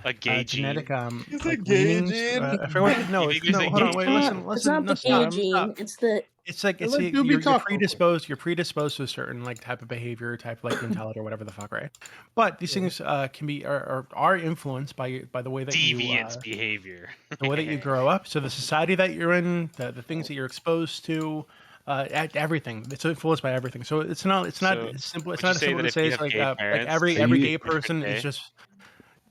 A gay genetic gene. It's a like gay leanings. gene. I forget what. You No, think there's no. a Hold gay on. Wait. gene? Listen. It's Listen. not No. the gay Stop. gene. Stop. It's the It's like I let Doobie you're talk real quick. predisposed to a certain like type of behavior, type like mentality or whatever the fuck, right? But these things can be are influenced by the way that you Deviant behavior. the way that you grow up. So the society that you're in, the things that you're exposed to, everything. It's influenced by everything. So it's not So as simple. It's would you not as say simple that to if say you it's have gay like parents, every that every you gay think they're person is gay? just.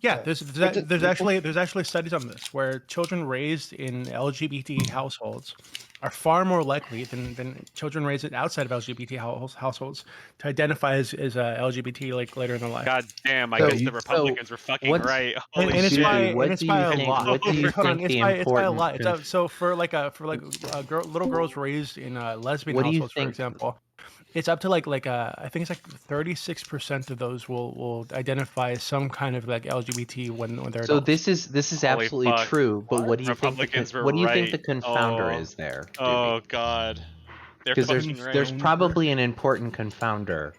Yeah, there's actually studies on this where children raised in LGBT households are far more likely than children raised outside of LGBT households to identify as LGBT like later in their life. God damn, I So, guess the Okay. so Republicans were fucking what's right. And, Holy and it's by shit. Doobie? and What it's do by you a think? lot. What do you Hold on, think the it's by a important? lot. So for little girls raised in lesbian What do you households, for think? example, it's up to I think it's like 36% of those will identify as some kind of like LGBT when they're So adults. this is Holy absolutely fuck. true. But what do you think Republicans were what do you think the right. confounder Oh. is there, Doobie? Oh god. They're Because fucking right. there's Confounder. probably an important confounder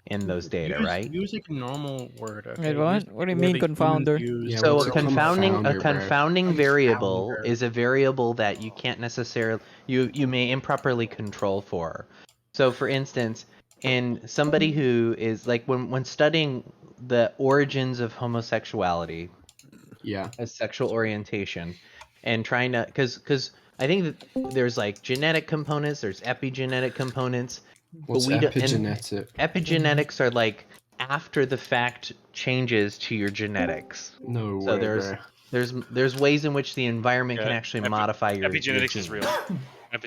in those data, right? Use like a normal word, Wait, okay? Use what? What do you the word mean, that humans confounder? use. Yeah, So what's a a confounding confounder, bro? variable Confounder. is a variable that you can't necessarily you may improperly control for. So for instance, in somebody who is like when studying the origins of homosexuality Yeah. as sexual orientation and trying to because I think that there's like genetic components, there's epigenetic components, but What's we don't and epigenetic? epigenetics are like after the fact changes to your genetics. No So way, bro. there's ways in which the environment can Yeah. actually modify your Epigenetics genes. is real. it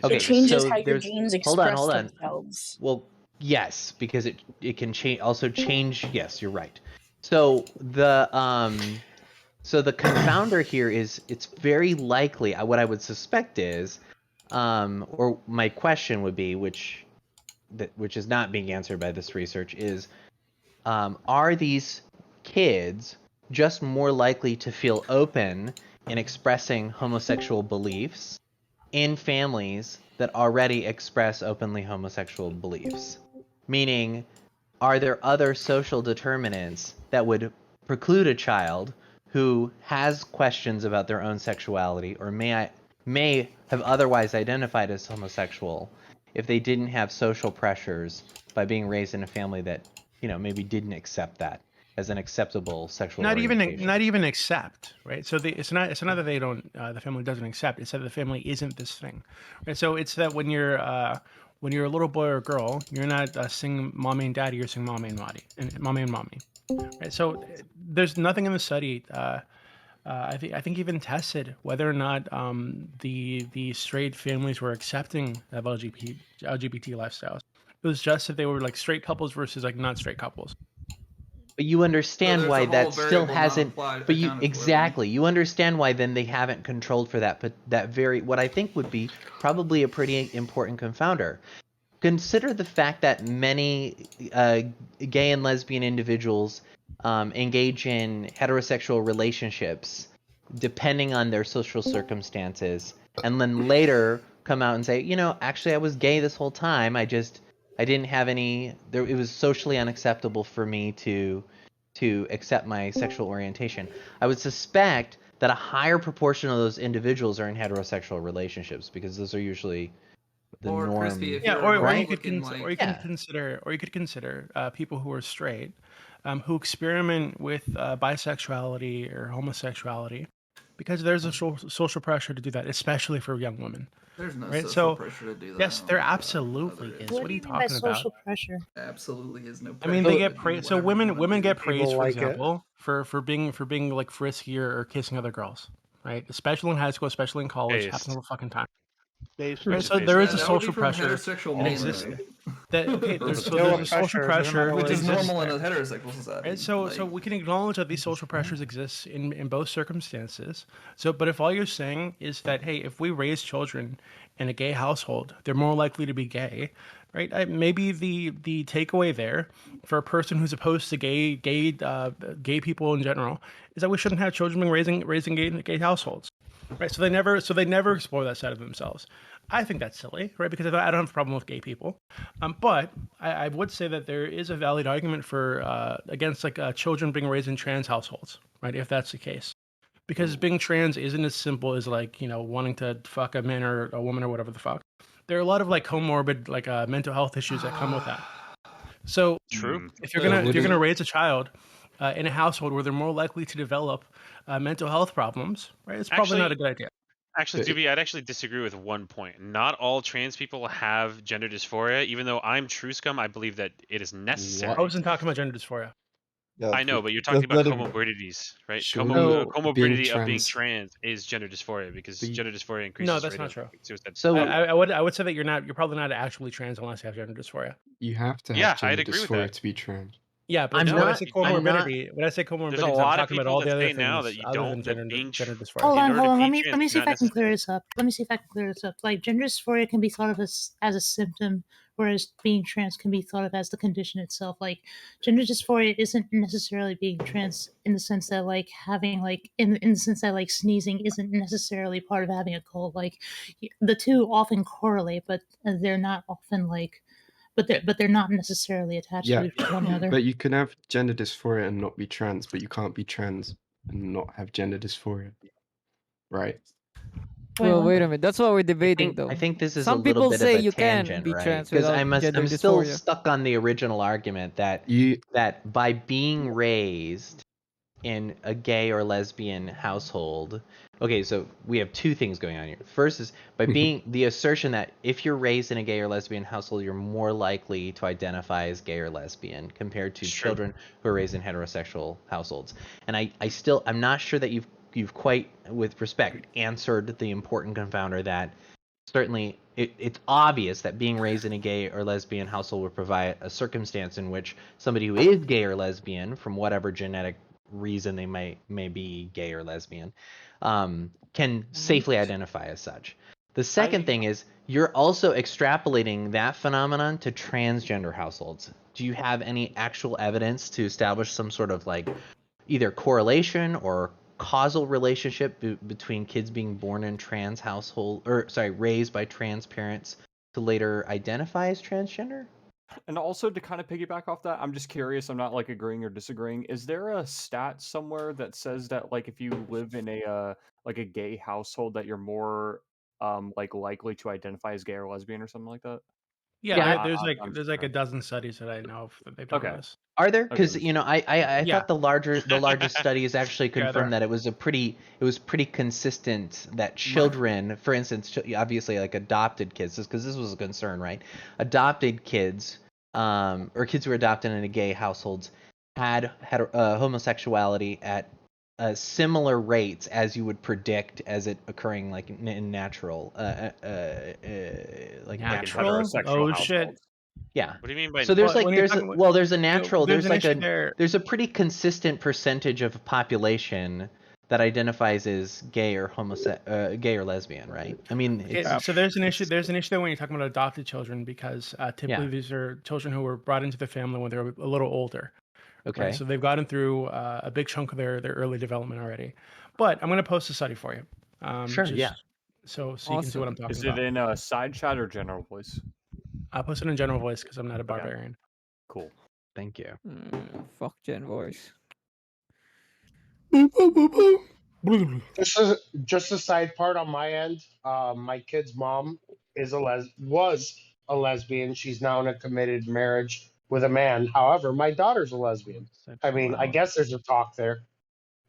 Okay, Epigenetics is changes real. so how your there's genes hold on, express hold on. themselves. Well, yes, because it can change also change. Yes, you're right. So the confounder here is it's very likely what I would suspect is or my question would be which is not being answered by this research is are these kids just more likely to feel open in expressing homosexual beliefs in families that already express openly homosexual beliefs? Meaning, are there other social determinants that would preclude a child who has questions about their own sexuality or may have otherwise identified as homosexual if they didn't have social pressures by being raised in a family that maybe didn't accept that as an acceptable sexual orientation? Not even accept, right? So it's not that they don't the family doesn't accept. It's that the family isn't this thing, right? So it's that when you're a little boy or girl, you're not singing mommy and daddy. You're singing mommy and mommy, right? So there's nothing in the study. I think even tested whether or not the straight families were accepting of LGBT lifestyles. It was just if they were like straight couples versus like not straight couples. But you So understand there's why a whole that still variable not hasn't. applied But you accounted for then. exactly, you understand why then they haven't controlled for that. But that very what I think would be probably a pretty important confounder. Consider the fact that many gay and lesbian individuals engage in heterosexual relationships depending on their social circumstances, and then later come out and say, actually, I was gay this whole time. I didn't have any. It was socially unacceptable for me to accept my sexual orientation. I would suspect that a higher proportion of those individuals are in heterosexual relationships because those are usually the Or norm. Crispy, if Yeah, you're a or you could Republican, like Yeah. consider people who are straight, who experiment with bisexuality or homosexuality, because there's a social pressure to do that, especially for young women, there's no right? social So pressure to do that. yes, Oh there my God. absolutely No, there is. is. What What are do you you mean by talking about? social pressure? Absolutely is no I mean, pressure they So to get do praised. So whatever you want to women do. get praised, People for like it. example, for being like friskier or kissing other girls, right? Especially in high school, especially in college, happens all Based. the fucking time. Based Right, on so Based there on is Yeah, a that would be social from pressure heterosexual that men, exists. right? That okay, There's there's still a a social pressure. It doesn't matter pressure Which what that is it is. exists normal in a there. heterosexual society. Right, so Like, we can acknowledge that these social pressures exist in both circumstances. So, but if all you're saying is that hey, if we raise children in a gay household, they're more likely to be gay, right? Maybe the takeaway there for a person who's opposed to gay people in general is that we shouldn't have children being raising gay households. right? So they never explore that side of themselves. I think that's silly, right? Because I don't have a problem with gay people, but I would say that there is a valid argument for against like children being raised in trans households, right? If that's the case, because being trans isn't as simple as like wanting to fuck a man or a woman or whatever the fuck. There are a lot of like comorbid like mental health issues that come with that. So True. if you're gonna raise a child in a household where they're more likely to develop mental health problems, right? It's probably not a good idea. Actually, Doobie, I'd actually disagree with one point. Not all trans people have gender dysphoria. Even though I'm true scum, I believe that it is necessary. I wasn't talking about gender dysphoria. Yeah, I know, but you're talking about comorbidities, right? Surely Comorbidity being of being trans- trans is gender dysphoria because But gender dysphoria increases. No, that's rate not of true. suicide. So I would say that you're probably not actually trans unless you have gender dysphoria. You have to have Yeah, gender I'd agree with dysphoria that. to be trans. Yeah, but I'm when I say not- I'm not- comorbidity, when I say comorbidity, There's a I'm lot of talking about people all that the other say things now that you other don't- than that gender, being gender tr- dysphoria. Hold in on, order hold to on. be Let me trans, see if not I can clear necessary. this up. Let me see if I can clear this up. Like gender dysphoria can be thought of as a symptom, whereas being trans can be thought of as the condition itself. Like gender dysphoria isn't necessarily being trans in the sense that like having like in the sense that like sneezing isn't necessarily part of having a cold. Like the two often correlate, but they're not often like. But they're not necessarily attached Yeah, to one another. but you can have gender dysphoria and not be trans, but you can't be trans and not have gender dysphoria, right? Well, wait a minute. That's what we're debating, though. I think this is Some a little people bit say of a you can tangent, be right? trans Because without gender I'm still dysphoria. stuck on the original argument that that by being raised in a gay or lesbian household. Okay, so we have two things going on here. First is by being the assertion that if you're raised in a gay or lesbian household, you're more likely to identify as gay or lesbian compared to children who are raised in heterosexual households. And I'm not sure that you've quite, with respect, answered the important confounder that certainly it's obvious that being raised in a gay or lesbian household would provide a circumstance in which somebody who is gay or lesbian, from whatever genetic reason they may be gay or lesbian, can safely identify as such. The second thing is you're also extrapolating that phenomenon to transgender households. Do you have any actual evidence to establish some sort of like either correlation or causal relationship between kids being born in trans household, or sorry, raised by trans parents to later identify as transgender? And also to kind of piggyback off that, I'm just curious, I'm not like agreeing or disagreeing. Is there a stat somewhere that says that like if you live in a like a gay household that you're more like likely to identify as gay or lesbian or something like that? Yeah, I'm there's just like a dozen studies that I know of that they've done Okay. this. Are there? Okay. Because I Yeah. thought the largest studies actually Yeah, there confirmed are. that it was pretty consistent that children, for instance, obviously like adopted kids, because this was a concern, right? Adopted kids, or kids who were adopted in a gay households, had homosexuality at similar rates as you would predict as it occurring like in natural, like Natural? heterosexual Oh shit. households. Yeah. What do you mean by So there's Well, like when you're there's talking a, about- well there's a natural there's there's an like issue there. there's a pretty consistent percentage of population that identifies as gay or gay or lesbian, right? I mean, Yeah, so there's an issue. There's an issue there when you're talking about adopted children because typically Yeah. these are children who were brought into the family when they were a little older. okay. Right? So they've gotten through a big chunk of their early development already. But I'm going to post a study for you. Sure, yeah. So you can see what I'm talking Is about. it in a side chat or general voice? I'll post it in general voice because I'm not a barbarian. Cool. Thank you. Fuck Gen Voice. Just a side part on my end. My kid's mom was a lesbian. She's now in a committed marriage with a man. However, my daughter's a lesbian. I mean, I guess there's a talk there.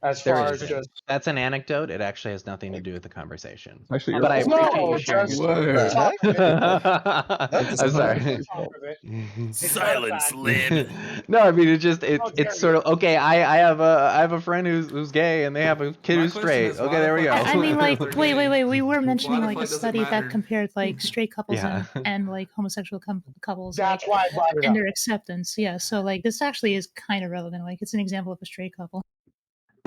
As There far is. as just That's an anecdote. It actually has nothing to do with the conversation. Actually, But I you're appreciate no, you sharing just your Word. talk of it. I'm sorry. Talk of it. Silence, lib. No, I mean it's dare it's sort of okay. I have a friend who's gay and they have a kid My who's question straight. is, Okay, there we go. I mean, like, wait. We were mentioning Quantify like a doesn't study matter. that compared like straight couples Yeah. and like homosexual couples, That's like, why I brought it and up. their acceptance. Yeah, so like this actually is kind of relevant. Like it's an example of a straight couple.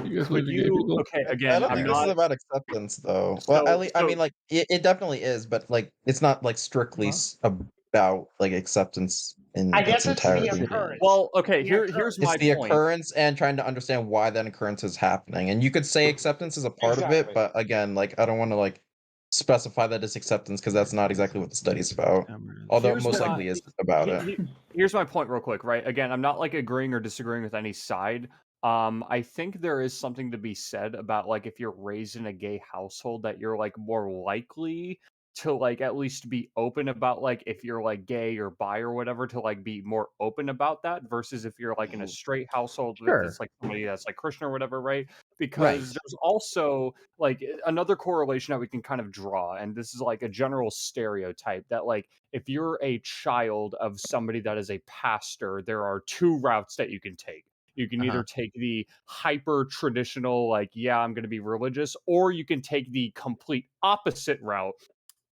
You guys Could believe in gay you people? okay I again? don't I'm think this is not. about acceptance, though. Well, at least, I so- mean, like, it definitely is, but like, it's not like strictly about like acceptance in I its guess it's the entirety. occurrence. Well, okay, The here's occurrence. my It's the point. occurrence and trying to understand why that occurrence is happening. And you could say acceptance is a part of it, Exactly. but again, like I don't want to like specify that it's acceptance because that's not exactly what the study's about. Although it Here's most my- likely is about it. Here's my point real quick, right? Again, I'm not like agreeing or disagreeing with any side. I think there is something to be said about like if you're raised in a gay household that you're like more likely to like at least be open about like if you're like gay or bi or whatever to like be more open about that versus if you're like in a straight household Sure. that's like somebody that's like Christian or whatever, right? Because there's also like another correlation that we can kind of draw, and this is like a general stereotype that like if you're a child of somebody that is a pastor, there are two routes that you can take. You can either take the hyper traditional, like, yeah, I'm going to be religious, or you can take the complete opposite route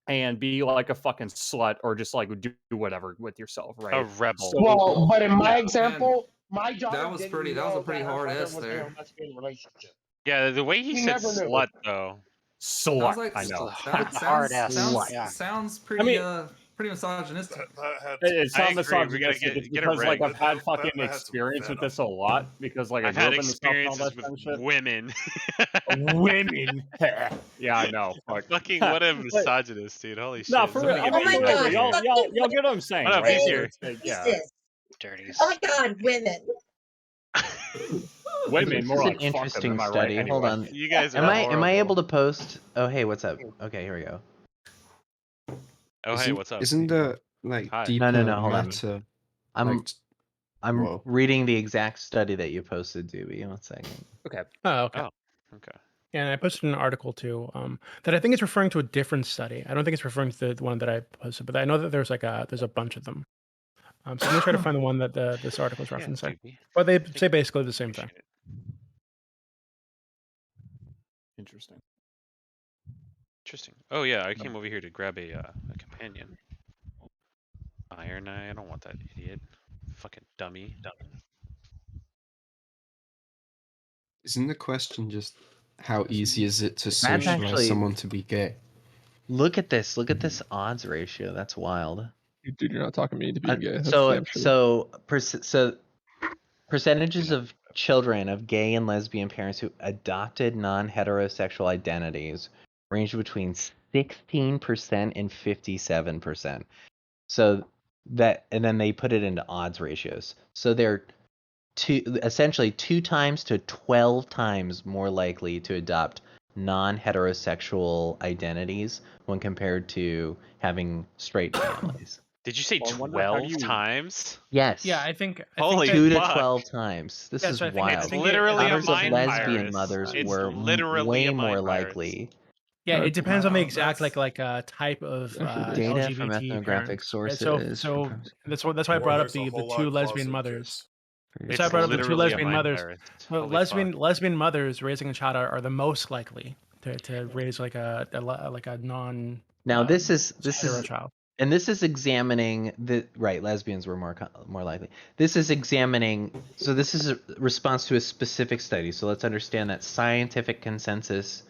and be like a fucking slut or just like do whatever with yourself, right? A rebel. So, Well, but in my yeah. example, my daughter That was didn't pretty know hard that her mother S was in there. a lesbian relationship. Yeah, the way he He said never knew. slut though. Slut, Sounds like I know. That Hard ass sounds, slut. sounds pretty mean- pretty misogynistic. It's I not agree, we gotta misogynistic. It's get it because like right. I've had That fucking had some experience with venom. this a lot because like I've I had grew up in the South and all experiences that kind of with shit. women. Women. Yeah, I know. Fuck. Fucking what a misogynist, dude. Holy shit. No, for real. Somebody I get mean, me Oh my back God, here. y'all get what I'm saying, What up, right? he's Where here. it's like, Who's yeah, this? Dirties. Oh my God, women. women This more is an like fuck them, interesting am I right? study. Hold Anyway. on. You guys are Am I horrible. able to post? Oh, hey, what's up? Okay, here we go. Oh hey, what's up? Isn't there like Hi. deeper No, hold on. matter? I'm like, I'm whoa. reading the exact study that you posted, Doobie. 1 second. Okay. Oh, okay. Oh, okay. Yeah, and I posted an article too that I think is referring to a different study. I don't think it's referring to the one that I posted, but I know that there's a bunch of them. So I'm gonna try to find the one that this article is Yeah, referencing. Doobie. But they say basically the same thing. Appreciate it. Interesting. Interesting. Oh yeah, I came over here to grab a companion. Iron Eye. I don't want that idiot. Fucking dummy. Isn't the question just how easy is it to That's socialize actually- someone to be gay? Look at this. Look at this odds ratio. That's wild. Dude, you're not talking me into being gay. That's So damn sure. so percentages of children of gay and lesbian parents who adopted non-heterosexual identities range between 16% and 57%. So that, and then they put it into odds ratios. So they're essentially 2 times to 12 times more likely to adopt non-heterosexual identities when compared to having straight families. Did you say Well, I wonder how 12 times? Yes. Yeah, I think Holy that- 2 to fuck. 12 times. This Yeah, is so I think wild. It's literally a Numbers of mind lesbian virus. mothers It's were literally way a mind more virus. likely. Yeah, it depends on the Wow, exact that's- type of Data from LGBT ethnographic parents. sources. So that's why I Or brought up there's a the whole lot two of lesbian closet mothers. kids. That's why I It's brought up the two literally a lesbian mind mothers. virus. Well, Holy lesbian mothers raising a child are the most likely to raise like a non Now this is hetero child. and this is examining the right lesbians were more likely. This is examining, so this is a response to a specific study. So let's understand that scientific consensus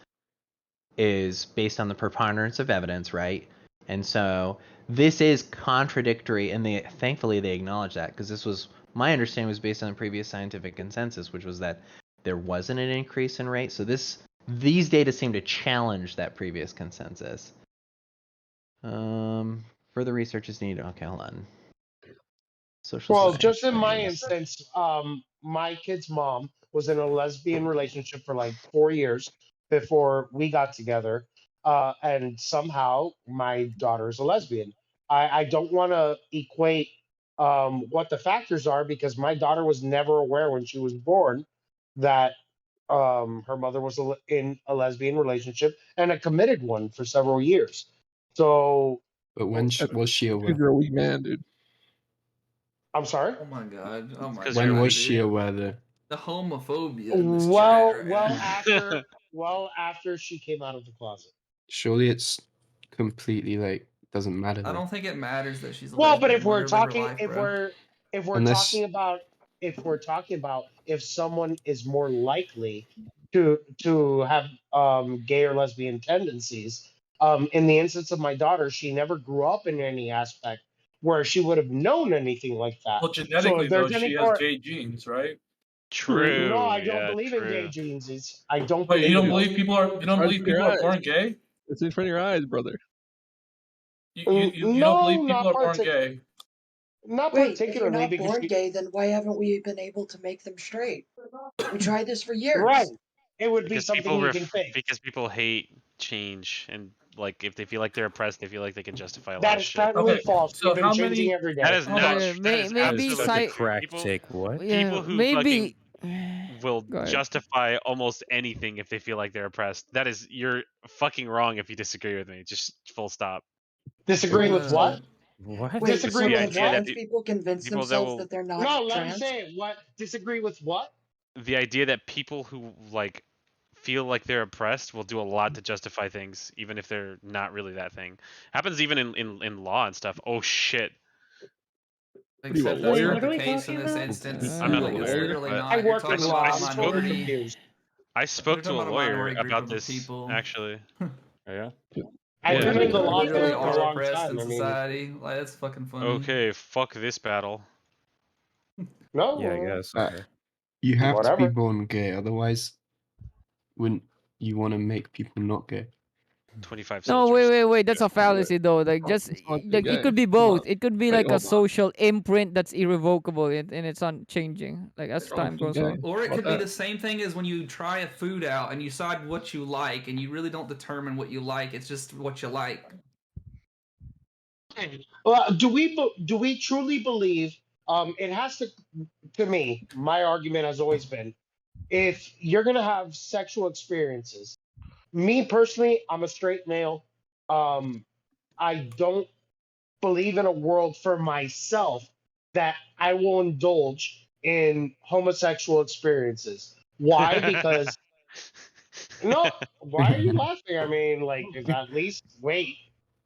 is based on the preponderance of evidence, right? And so this is contradictory, and thankfully they acknowledge that, because this was my understanding was based on the previous scientific consensus, which was that there wasn't an increase in rate. So these data seem to challenge that previous consensus. Further research is needed. Okay, hold on. Social Well, science just in my studies. instance, my kid's mom was in a lesbian relationship for like 4 years before we got together, and somehow my daughter is a lesbian. I don't want to equate what the factors are because my daughter was never aware when she was born that her mother was in a lesbian relationship and a committed one for several years. So, But when was she aware? You're a weak man, dude. I'm sorry. Oh my god. Oh my god. When was dude. she aware though? The homophobia in this Well, chat right now. after she came out of the closet. Surely it's completely like doesn't matter. I Then. don't think it matters that she's a Well, but lesbian. if we're Let her live her talking, life, if bro. we're Unless- talking about, if someone is more likely to have gay or lesbian tendencies, in the instance of my daughter, she never grew up in any aspect where she would have known anything like that. Well, genetically if though, there's any she has gay genes, right? True. No, I don't yeah, believe in true. gay genes. I don't. Wait, you don't in believe those. people are? You don't believe people are born gay? It's in front of your eyes, brother. You don't believe people are born gay? Not Wait, if you're particularly not because born gay, then why haven't we been able to make them straight? We tried this for years. right. It would be Because something people you can fake. because people hate change, and like if they feel like they're oppressed, they feel like they can justify a lot That of is shit. patently false. so We've been how changing many- every day. That is not. Yeah, That is maybe absolutely sci- people, what? Yeah, people who maybe. fucking will Go ahead. justify almost anything if they feel like they're oppressed. That is, you're fucking wrong if you disagree with me. Just full stop. Disagree with what? What? Wait, Disagree so the with can idea what? that trans people convince people that themselves will- that they're not No, let me trans? say it. What? Disagree with what? The idea that people who like feel like they're oppressed will do a lot to justify things, even if they're not really that thing. Happens even in law and stuff. Oh shit. Except a that's lawyer? not What the are we case in talking this about? instance. I'm not a Like, it's lawyer, literally but not. I You're work in talking law. about I'm a totally minority. confused. I spoke We're to talking a about a lawyer minority group about of this people. actually. Oh, yeah. I've Yeah. been in the They law literally field for a are long oppressed time. in I mean, society. Like that's fucking funny. Okay, fuck this battle. no. Yeah, I guess. Okay. You have to be Whatever. born gay, otherwise, wouldn't you want to make people not gay? 25 No, soldiers. wait. That's a fallacy, though. Like, just It's not like gay. it could be Come on. both. It could be Wait, like a hold on. social imprint that's irrevocable, and it's unchanging. Like as What's wrong time with goes being on. gay? Or it About could be that? the same thing as when you try a food out and you decide what you like, and you really don't determine what you like. It's just what you like. Well, do we truly believe? It has to me. My argument has always been, if you're gonna have sexual experiences, me personally, I'm a straight male. I don't believe in a world for myself that I will indulge in homosexual experiences. Why? Because no. Why are you laughing? I mean, like, at least wait.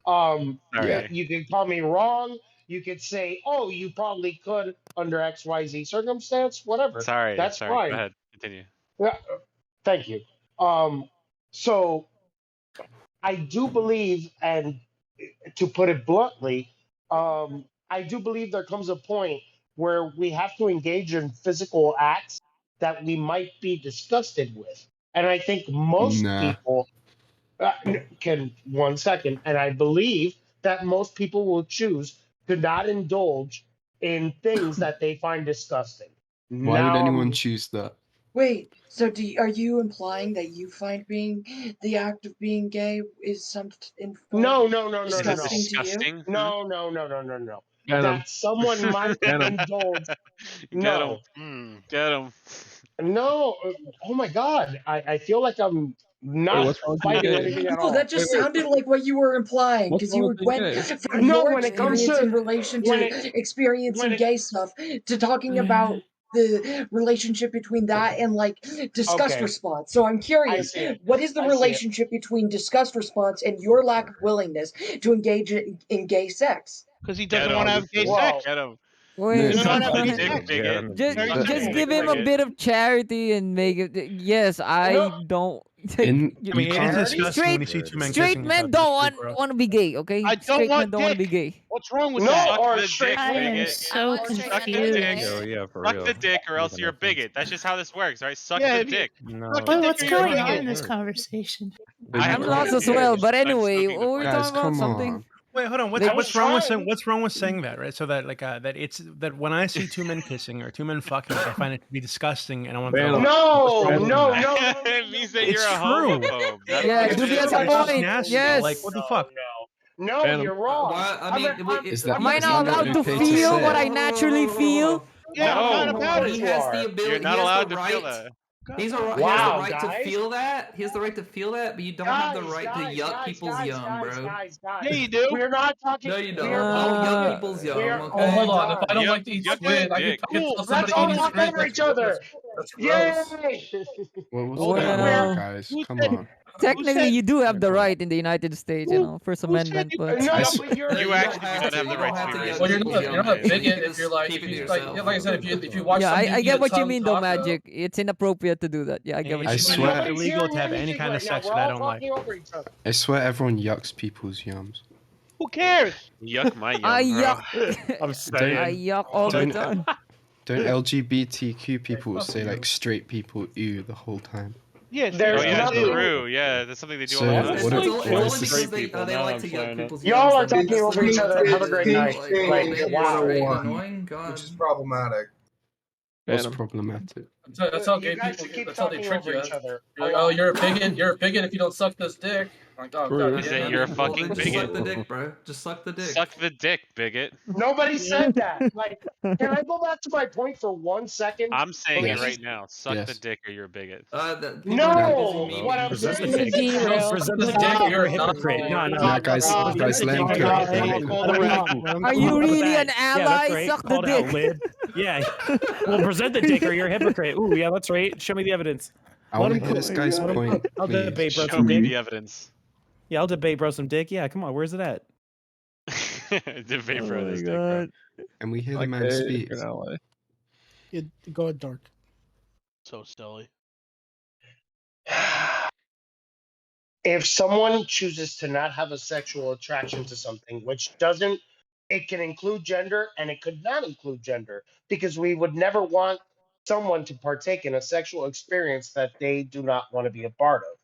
Sorry. You can call me wrong. You could say, "Oh, you probably could under XYZ circumstance." Whatever. Sorry. That's Go fine. ahead. Continue. Yeah, thank you. So I do believe, and to put it bluntly, I do believe there comes a point where we have to engage in physical acts that we might be disgusted with. And I think most Nah. people can, 1 second, and I believe that most people will choose to not indulge in things that they find disgusting. Why would Now, anyone choose that? Wait, so are you implying that you find the act of being gay is something No. Is it disgusting to you? disgusting? No. Get 'em. That someone might Get 'em. indulge. Get No. him. Get him. No. Oh my God. I feel like I'm Wait, not what's wrong with being fighting gay? anything at No, all. that just Wait. sounded like what you were implying, What's because wrong you with being went gay? from No, your when it comes experience to in relation when to it when experiencing it gay stuff to talking about the relationship between that and like disgust okay, response. So I'm I curious, see it. what is the I see it. relationship between disgust response and your lack of willingness to engage in gay sex? Because he Get doesn't want to him. have gay Well, sex. Get him. Wait, you doesn't know want to what? have gay Dick sex. bigot. just Here's the just thing. give him a bit of charity and make it. Yes, I No, don't. In You- I mean, you it is can't. disgusting when you see straight two men straight kissing. men so don't it's pretty gross. want to be gay. Okay, I don't straight men want don't want to be dick. gay. What's wrong with no, that? or The straight dick I am bigot. so Suck the dick. confused. Oh yeah, for Suck real. the dick, or else Even you're a offensive. bigot. That's just how this works, right? Suck Yeah, the if you dick. No. suck the Wait, dick what's or you're a going on bigot. in this conversation? But you I'm can't. lost as well. But I'm anyway, smoking the what were we pipe. Guys, talking about? come Something. on. Wait, hold on. I was What's wrong with trying. saying that, right? So that that it's that when I see two men kissing or two men fucking, I find it to be disgusting and I want to Ban throw 'em. up. No, What's wrong with no, that? no, no, no, It means that It's you're a true. homophobe. That's Yeah, what it It's Duby is. has true. a It's just point. nasty. Yes. Like what the fuck? No, Ban 'em. you're wrong. Well, I I'm mean, a- Is that Am I is not that allowed to okay to feel what say? I naturally feel? Yeah, I'm not No. about He it. has the are. ability. You're not he has allowed the to feel right. that. He has the Wow, right guys. to feel that. He has the right to feel that, but you don't have the right to yuck people's yum, bro. Yeah, you do. We're not talking. No, you don't. We're Don't yuck talking. people's We're yum, Oh, okay? hold on. If I don't Yuck- like to eat yuck squid, I dick. can tell Cool. somebody Let's all eating talk squid. over each other. That's gross. Yay! What's Hold going on. Well, on, guys? Who Come said- on. technically, you do have the Come on. right in the United States, you know, First who said Amendment. you But No, I but s- you're. You don't actually do not have the you right don't to have be to racist. yuck Well, you're people's not yum, a man. bigot if you're like keep it if to you like yourself. like I said if you watch yeah, some I media get what you Tom mean, though, Taco, Magic. It's inappropriate to do that. Yeah, I get what I you It's mean. swear- illegal to have any kind of sex that I don't like. Over each other. I swear everyone yucks people's yums. Who cares? Yuck my yum, I bro. yuck. I'm saying. I yuck all the time. Don't LGBTQ people say like straight people ew the whole time? Yeah, Oh yeah, true. Yeah, that's something they do So all the time. what if- It's what only is this- because they like to yuck people's Y'all yums. are talking over each other. Have a great night. Like, Wow. annoying. God. Which is problematic. What's problematic? That's how You gay guys people. keep That's how they talking trick over you. each other. You're like, oh, you're a bigot. You're a bigot if you don't suck this dick. Like, oh, God, Is that you're a fucking Just bigot? suck the dick, bro. Just suck the dick. Suck the dick, bigot. Nobody said that. Like, can I go back to my point for 1 second? I'm saying Please? it right now. Suck the dick or you're a bigot. No, what I'm saying is Present the dick, you're a hypocrite. No, guys, let him go. Are you really an Yeah, that's ally? right. Suck the Called out, dick. lib. Yeah. Well, present the dick or you're a hypocrite. Ooh, yeah, that's right. Show me the evidence. I want to hear this guy's point. I'll please. debate, bro. Show Some me dick. the evidence. Yeah, I'll debate, bro. Some dick. Yeah, come on. Where's it at? Debate Oh for my this dick, bro. And we hear the man Okay, speak. you're an ally. Yeah, go ahead, Dark. So silly. if someone chooses to not have a sexual attraction to something, which doesn't, it can include gender and it could not include gender, because we would never want someone to partake in a sexual experience that they do not want to be a part of.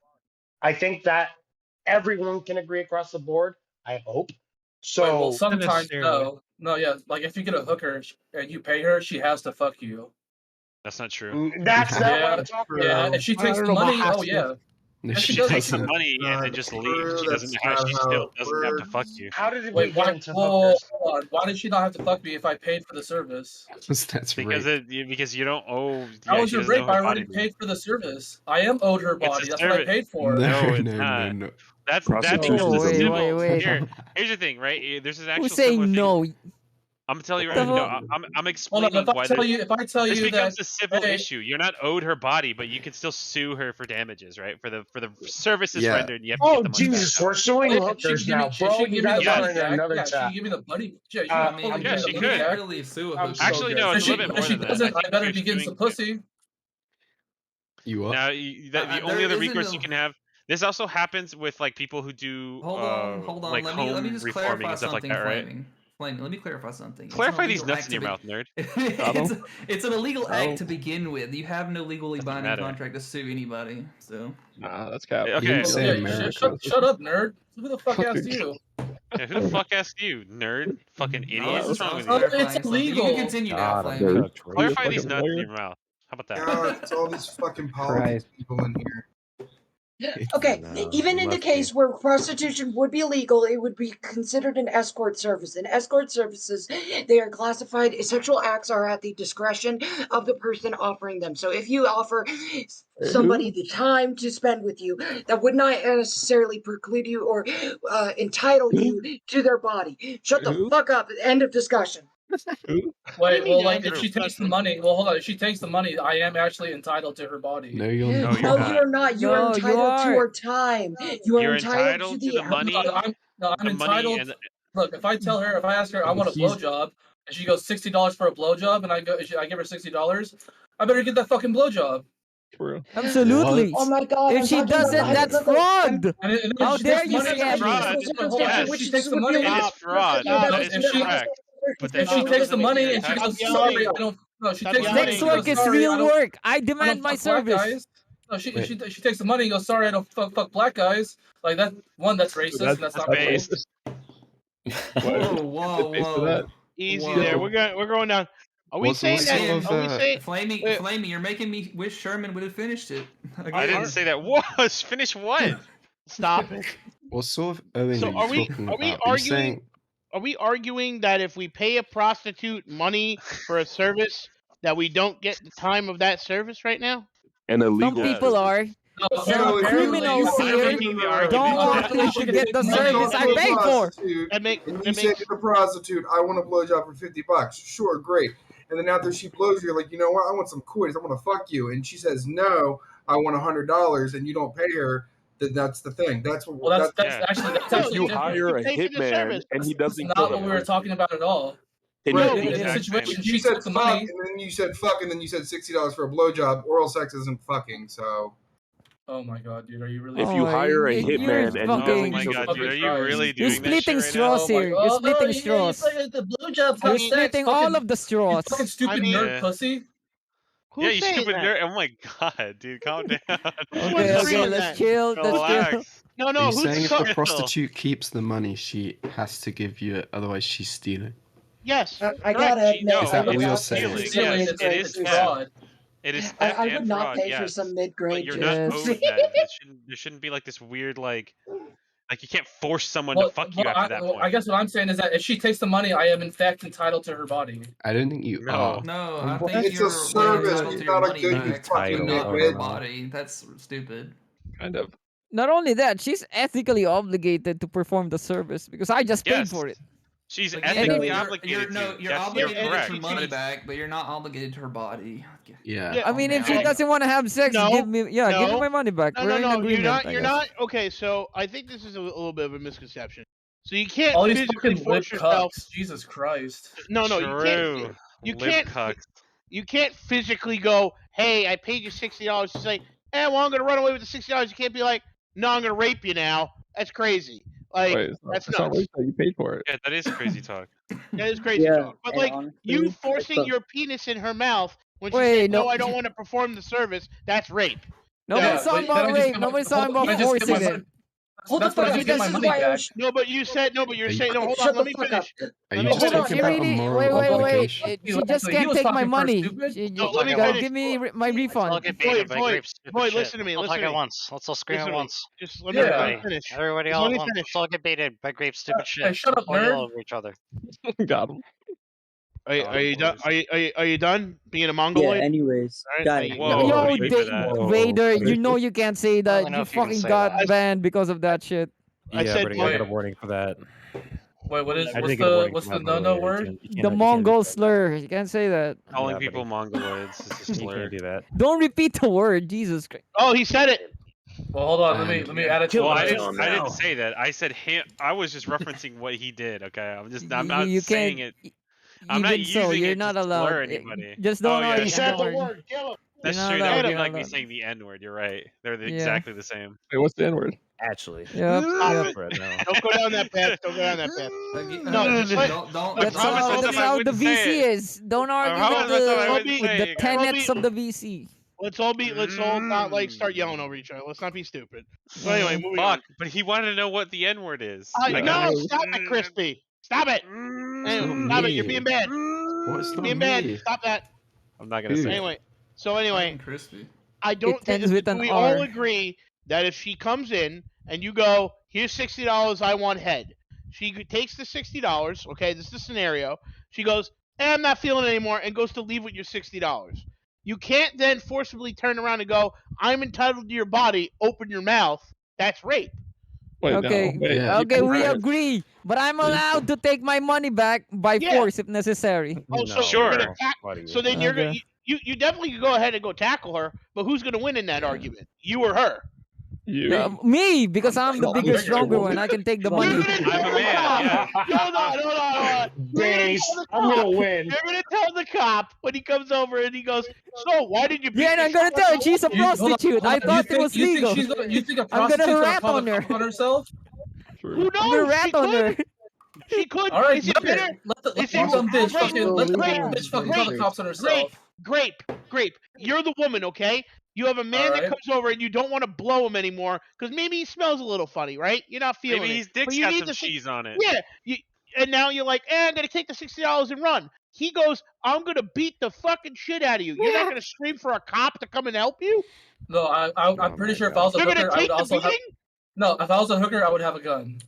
I think that everyone can agree across the board. I hope. So Wait, well, sometimes no, yeah. Like if you get a hooker and you pay her, she has to fuck you. That's not true. That's not what I'm talking about. Yeah, if she takes the money, oh yeah. No, If She does takes the it. money and then just leaves. She doesn't. She still doesn't have to fuck you. How did it Wait, get why? into Whoa, hookers? hold on. Why did she not have to fuck me if I paid for the service? That's Because because you don't owe. How Yeah, was she it doesn't rape? owe I her already body. paid for the service. I am owed her It's a body. That's what I service. paid for. No, it's no, not. no. That's that Prostitution becomes is a illegal. civil. Wait. Here's the thing, right? There's an actual. Who's saying no? I'm telling you What right the now. fuck? I'm Hold on, explaining if I why tell this, you, if I tell this you becomes that, a civil hey, issue. You're not owed her body, but you can still sue her for damages, right? For the services Yeah. rendered. You have to get Oh the money Jesus, back. we're suing yeah, hookers she now, can bro. give me You the guys money are in back. another Yeah, she chat. can give me the money. Yeah, I she mean, can yeah, she give me the could. money back. Really sue a I'm hooker. so Actually, no, good. it's a little bit If more she than that. I doesn't, I think better you're begin suing- some pussy. You what? Now, the there only other isn't recourse a- you can have. This also happens with like people who do Hold on. like Let home me just reforming clarify and stuff like something, that, right? Flaming. Let me clarify something. It's an Clarify these illegal nuts act in your to mouth, nerd. it's an illegal I don't- act to begin with. You have no legally binding matter. contract to sue anybody. So Nah, that's cap. Okay. You didn't say Yeah, America. shut up, nerd. Who the fuck asked you? Yeah, who the fuck asked you, nerd? Fucking idiot. I was What's just- I wrong was with you? clarifying It's something. You illegal. can continue now, God, Flame. dude. Clarify these Fucking nuts in lawyer. your mouth. How about that? God, it's all these fucking politics people in here. Okay, even in the must case where prostitution would be legal, it would be considered an escort service. And escort services, they are classified, sexual acts are at the discretion of the person offering them. So if you offer somebody the time to spend with you, that would not necessarily preclude you or entitle you to their body. Shut the fuck up. End of discussion. Wait, mean well, the like end if of she takes the discussion? money, well, hold on. If she takes the money, I am actually entitled to her body. No, you're No, not. you're No, you're not. You are No, you entitled to are. her time. You are You're entitled to the money. I'm The money entitled. and Look, if I tell her, if I ask her, I want a He's- blowjob, and she goes $60 for a blowjob, and I give her $60, I better get that fucking blowjob. True. Absolutely. Oh my god. If I'm she talking about doesn't, the that's hypothetical- fraud. And then How she dare takes you money, scam me? fraud. Hold on, if she takes the money, It is fraud. That is correct. But then if she she takes doesn't the make money you and she entitled goes, to sorry, it. I don't. No, she Stop takes the yelling. money. Sex She work goes, is sorry, I real don't- work. I I don't demand my fuck black service. guys. No, she takes the money and goes, sorry, I don't fuck black guys. Like that one, that's racist. and that's not based. Whoa. Easy Whoa. there. We're going down. Are we saying what's that? sort of, Are we saying? Flaming, Wait. Flaming, you're making me wish Sherman would have finished it. I didn't say that. What? Finish what? Stop it. What sort of Owen So are are you we talking are we about? Are you arguing? saying Are we arguing that if we pay a prostitute money for a service, that we don't get the time of that service right now? An Some illegal. people are. No, Some criminals here don't want to get the service I paid for. That make And you that say makes to the prostitute, I want a blowjob for $50. Sure, great. And then after she blows you, you're like, you know what? I want some coins. I want to fuck you. And she says, no, I want $100, and you don't pay her. Then that's the thing. That's what. Well, that's actually that's No, actually You different. hire a pay for the hitman service. and he That's doesn't not kill what we were him. talking about at all. And Right. you- In Exact this situation, same. she You said took the fuck, money. and then you said fuck, and then you said $60 for a blowjob. Oral sex isn't fucking, so. Oh my god, dude, are you really? If you hire a you're hitman and he Oh doesn't my use god, a dude, are you really You're doing that splitting shit right now? straws here. You're splitting straws. The blowjobs You're have sex. splitting all of the straws. Fucking stupid nerd Yeah. pussy. Yeah, Who's you saying stupid that? nerd. Oh my god, dude, calm down. Okay, saying let's that? chill. Let's chill. Relax. No, Are no. you Who's saying if the Chill. prostitute keeps the money, she has to give you it, otherwise she's stealing? Yes. I gotta admit, No, Is that I would what you're not saying? pay for stealing. some Yes, it mid-grade is jizz. fraud. It is theft I and would not fraud. pay for Yes. some But mid-grade you're jizz. not Yes. owed that. There shouldn't be like this weird like you can't force someone to fuck you after that point. I guess what I'm saying is that if she takes the money, I am in fact entitled to her body. I don't think you No. are. No, I think It's you're a service, entitled to it's your not a money good back, fucking but not nitwit. her body. That's stupid. Kind of. Not only that, she's ethically obligated to perform the service because I just paid Yes. for it. She's Again, ethically you're obligated to. you're Yes, obligated you're to correct. get your money back, but you're not obligated to her body. Yeah. I mean, if she Okay. doesn't want to have sex, No, give me give me no, my money back. No, We're no, in no. agreement. You're I not. You're guess. not. Okay, so I think this is a little bit of a misconception. So you can't All these physically fucking lip force yourself. cucks. Jesus Christ. No, no, you True. can't. You Lip can't. cucks. You can't physically go, "Hey, I paid you $60." To say, "Hey, well, I'm gonna run away with the $60." You can't be like, "No, I'm gonna rape you now." That's crazy. Like Wait, that's it's not nuts. rape though. You paid for it. Yeah, that is crazy talk. That is crazy Yeah, talk. But and like honestly, you it's forcing a- your penis in her mouth when she Wait, said, "No, no- I don't want to perform the service," that's rape. Nobody's Yeah, talking but then about I just rape. get my- Nobody's hold- talking about I just get my forcing money- it. Hold the That's what fuck I up. just get This my is money why I back. was. No, but you said no, but you're Are you- saying no. Hold Shut on, let the me fuck finish. up. Are Let you me just hold on. talking She about a really, moral wait, obligation? She He just was can't take talking my first, money. stupid. She, No, let me gotta finish. give me my refund. Floyd, Floyd, listen to me. Let's Listen talk to at me. once. Let's all scream Listen at to me. once. Just let me Yeah. finish. Everybody Just all let at me once. finish. Let's all get baited by grape stupid shit. Hey, shut up, All yell nerd. over each other. Got him. Are you done? Are you done being a Yeah, mongoloid? anyways, All right, guys. thank you. Whoa. Yo, leave it at that. Vader, you know you can't say I that. don't know You if you can fucking say got that. banned because of that shit. I said I get a warning for that. Wait, what is? I What's did get a the warning what's for the that, by the no way. word? The Mongol slur. You can't say that. Calling Yeah, people mongoloids is a You slur. can't do that. Don't repeat the word. Jesus Christ. Oh, he said it. Well, hold on. Let me add it to Well, what I I didn't say that. I said him. I was just referencing what he did. Okay, I'm not You saying can't. it. I'm not Even so, using you're it not to allowed. slur anybody. Just don't Oh, yeah, argue. He that's said don't the argue. word. Kill him. That's You're true. not That would allowed, be you're like not me allowed. saying the N word. You're right. They're Yeah. exactly the same. Hey, what's the N word? Actually. Yep. Stop Yep. it. Right now. Don't go down that path. Don't go down that path. No, don't. That's promise how, myself that's I how the wouldn't say VC it. is. Don't argue promise with myself I the, wouldn't with say the it, you guys. tenets of the VC. Let's all not like start yelling over each other. Let's not be stupid. So anyway, moving on. Fuck. But he wanted to know what the N word is. No, stop it, Crispy. Stop it. Anyway, stop it. You're being bad. What's You're not being bad. me? Stop that. I'm not gonna say. it. Anyway, so anyway, Crispy. I don't It think ends with an we R. all agree that if she comes in and you go, "Here's $60, I want head." She takes the $60. Okay, this is the scenario. She goes, I'm not feeling it anymore, and goes to leave with your $60. You can't then forcibly turn around and go, "I'm entitled to your body." Open your mouth. That's rape. Wait, Okay, no. Wait, Yeah. okay, we Right. agree. But I'm allowed to take my money back by Yeah. force if necessary. Oh, so No, you're gonna Sure. tack- So then you're gonna Okay. you definitely could go ahead and go tackle her, but who's gonna win in that argument? You or her? You. Me, because I'm the bigger, stronger one. I can take the money. I'm a man. Yeah. Hold on. Days, I'm gonna win. You're gonna tell the cop when he comes over and he goes, "So why did you?" beat Yeah, and me I'm gonna so tell her much?" she's a Hold on, prostitute. I hold on. thought it was legal. You think a I'm prostitute's gonna gonna rat call on the her. cop on herself? Who I'm gonna knows? rat She on could. her. She could. All right, Is it fuck it. better? Let the Is dumb it bitch great? fucking let the Great. dumb bitch fucking call the Great. cops on herself. Grape. You're the woman, okay? You have a man that Alright. comes over and you don't want to blow him anymore because maybe he smells a little funny, right? You're not feeling Maybe it. his dick's But you got need some to cheese on it. Yeah. And now you're like, I'm gonna take the $60 and run. He goes, I'm gonna beat the fucking shit out of you. You're not gonna scream for a cop to come and help you. No, I'm pretty sure if I was a You're gonna hooker, I take would the also have. beating? No, if I was a hooker, I would have a gun.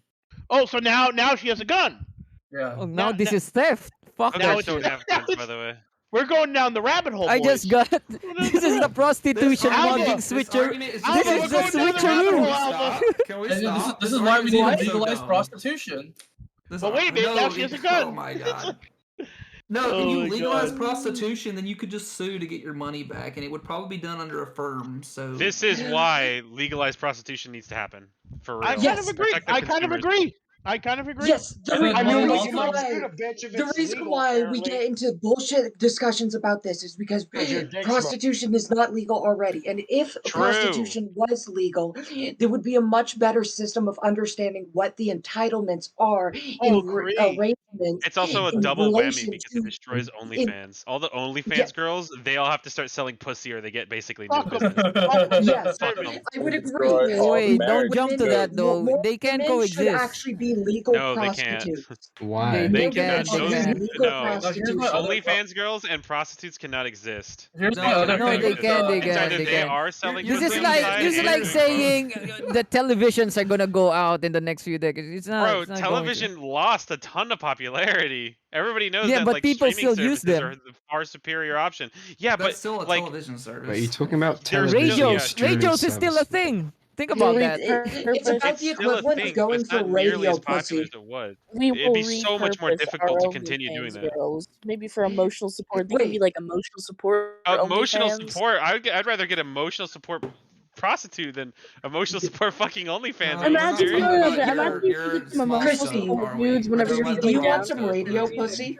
Oh, so now she has a gun. Yeah. Oh, now this is theft. Fuck Now that it's- Don't shit. have guns, by the way. We're going down the rabbit hole. I boys. just got. This is the prostitution Alva, mugging this switcher. argument is This just- is the We're going down the rabbit hole, switcheroo. Alva. Can we And stop? this is why we need to argument is so legalize dumb. prostitution. But wait a minute, now she has a gun. Oh my god. No, Oh if you my legalize God. prostitution, then you could just sue to get your money back, and it would probably be done under a firm. So This is why legalized prostitution needs to happen. For real. I kind of agree. Protect the I kind of consumers. agree. I kind of agree. Yes, the And then I mean, also- you might shoot a bitch if the it's reason legal, why we apparently. get into bullshit discussions about this is because 'Cause your dick's prostitution is not legal already. And if True. prostitution was legal, there would be a much better system of understanding what the entitlements are in arrangements. It's also a in double whammy relation because to- it destroys in- OnlyFans. All the OnlyFans Yeah. girls, they all have to start selling pussy or they get basically no Fuck 'em. business. Yes, Fuck 'em. I would agree. Wait, More don't jump to women- that though. more They can't women should coexist. actually be legal No, they can't. prostitutes. Why? They More cannot. women should Those, be legal no, prostitution. OnlyFans girls and prostitutes cannot exist. Here's No, my other No, thing. they can. They It's can. either They they can. are selling This pussy is on like the side this is and like doing saying the televisions are gonna go out in the next few decades. It's not. Bro, it's not going to. television lost a ton of popularity. Everybody knows Yeah, that but like people streaming still use services them. are the far superior option. Yeah, That's but still a like television service. Wait, are you talking about There's television? no- or yeah, streaming Radios is still a service? thing. Think about that. It's about the it's still a equivalent thing, of but going it's for not nearly radio as popular pussy. as it was. We It'd will be so much more repurpose difficult our to continue doing OnlyFans that. girls. Maybe for emotional support. They can be Wait. like emotional support. Emotional OnlyFans. support. I'd rather get emotional support prostitute than emotional support fucking OnlyFans. Are you Imagine serious? you get some emotional Christy, support dudes whenever you're Christy, do feeling you down. want some radio pussy?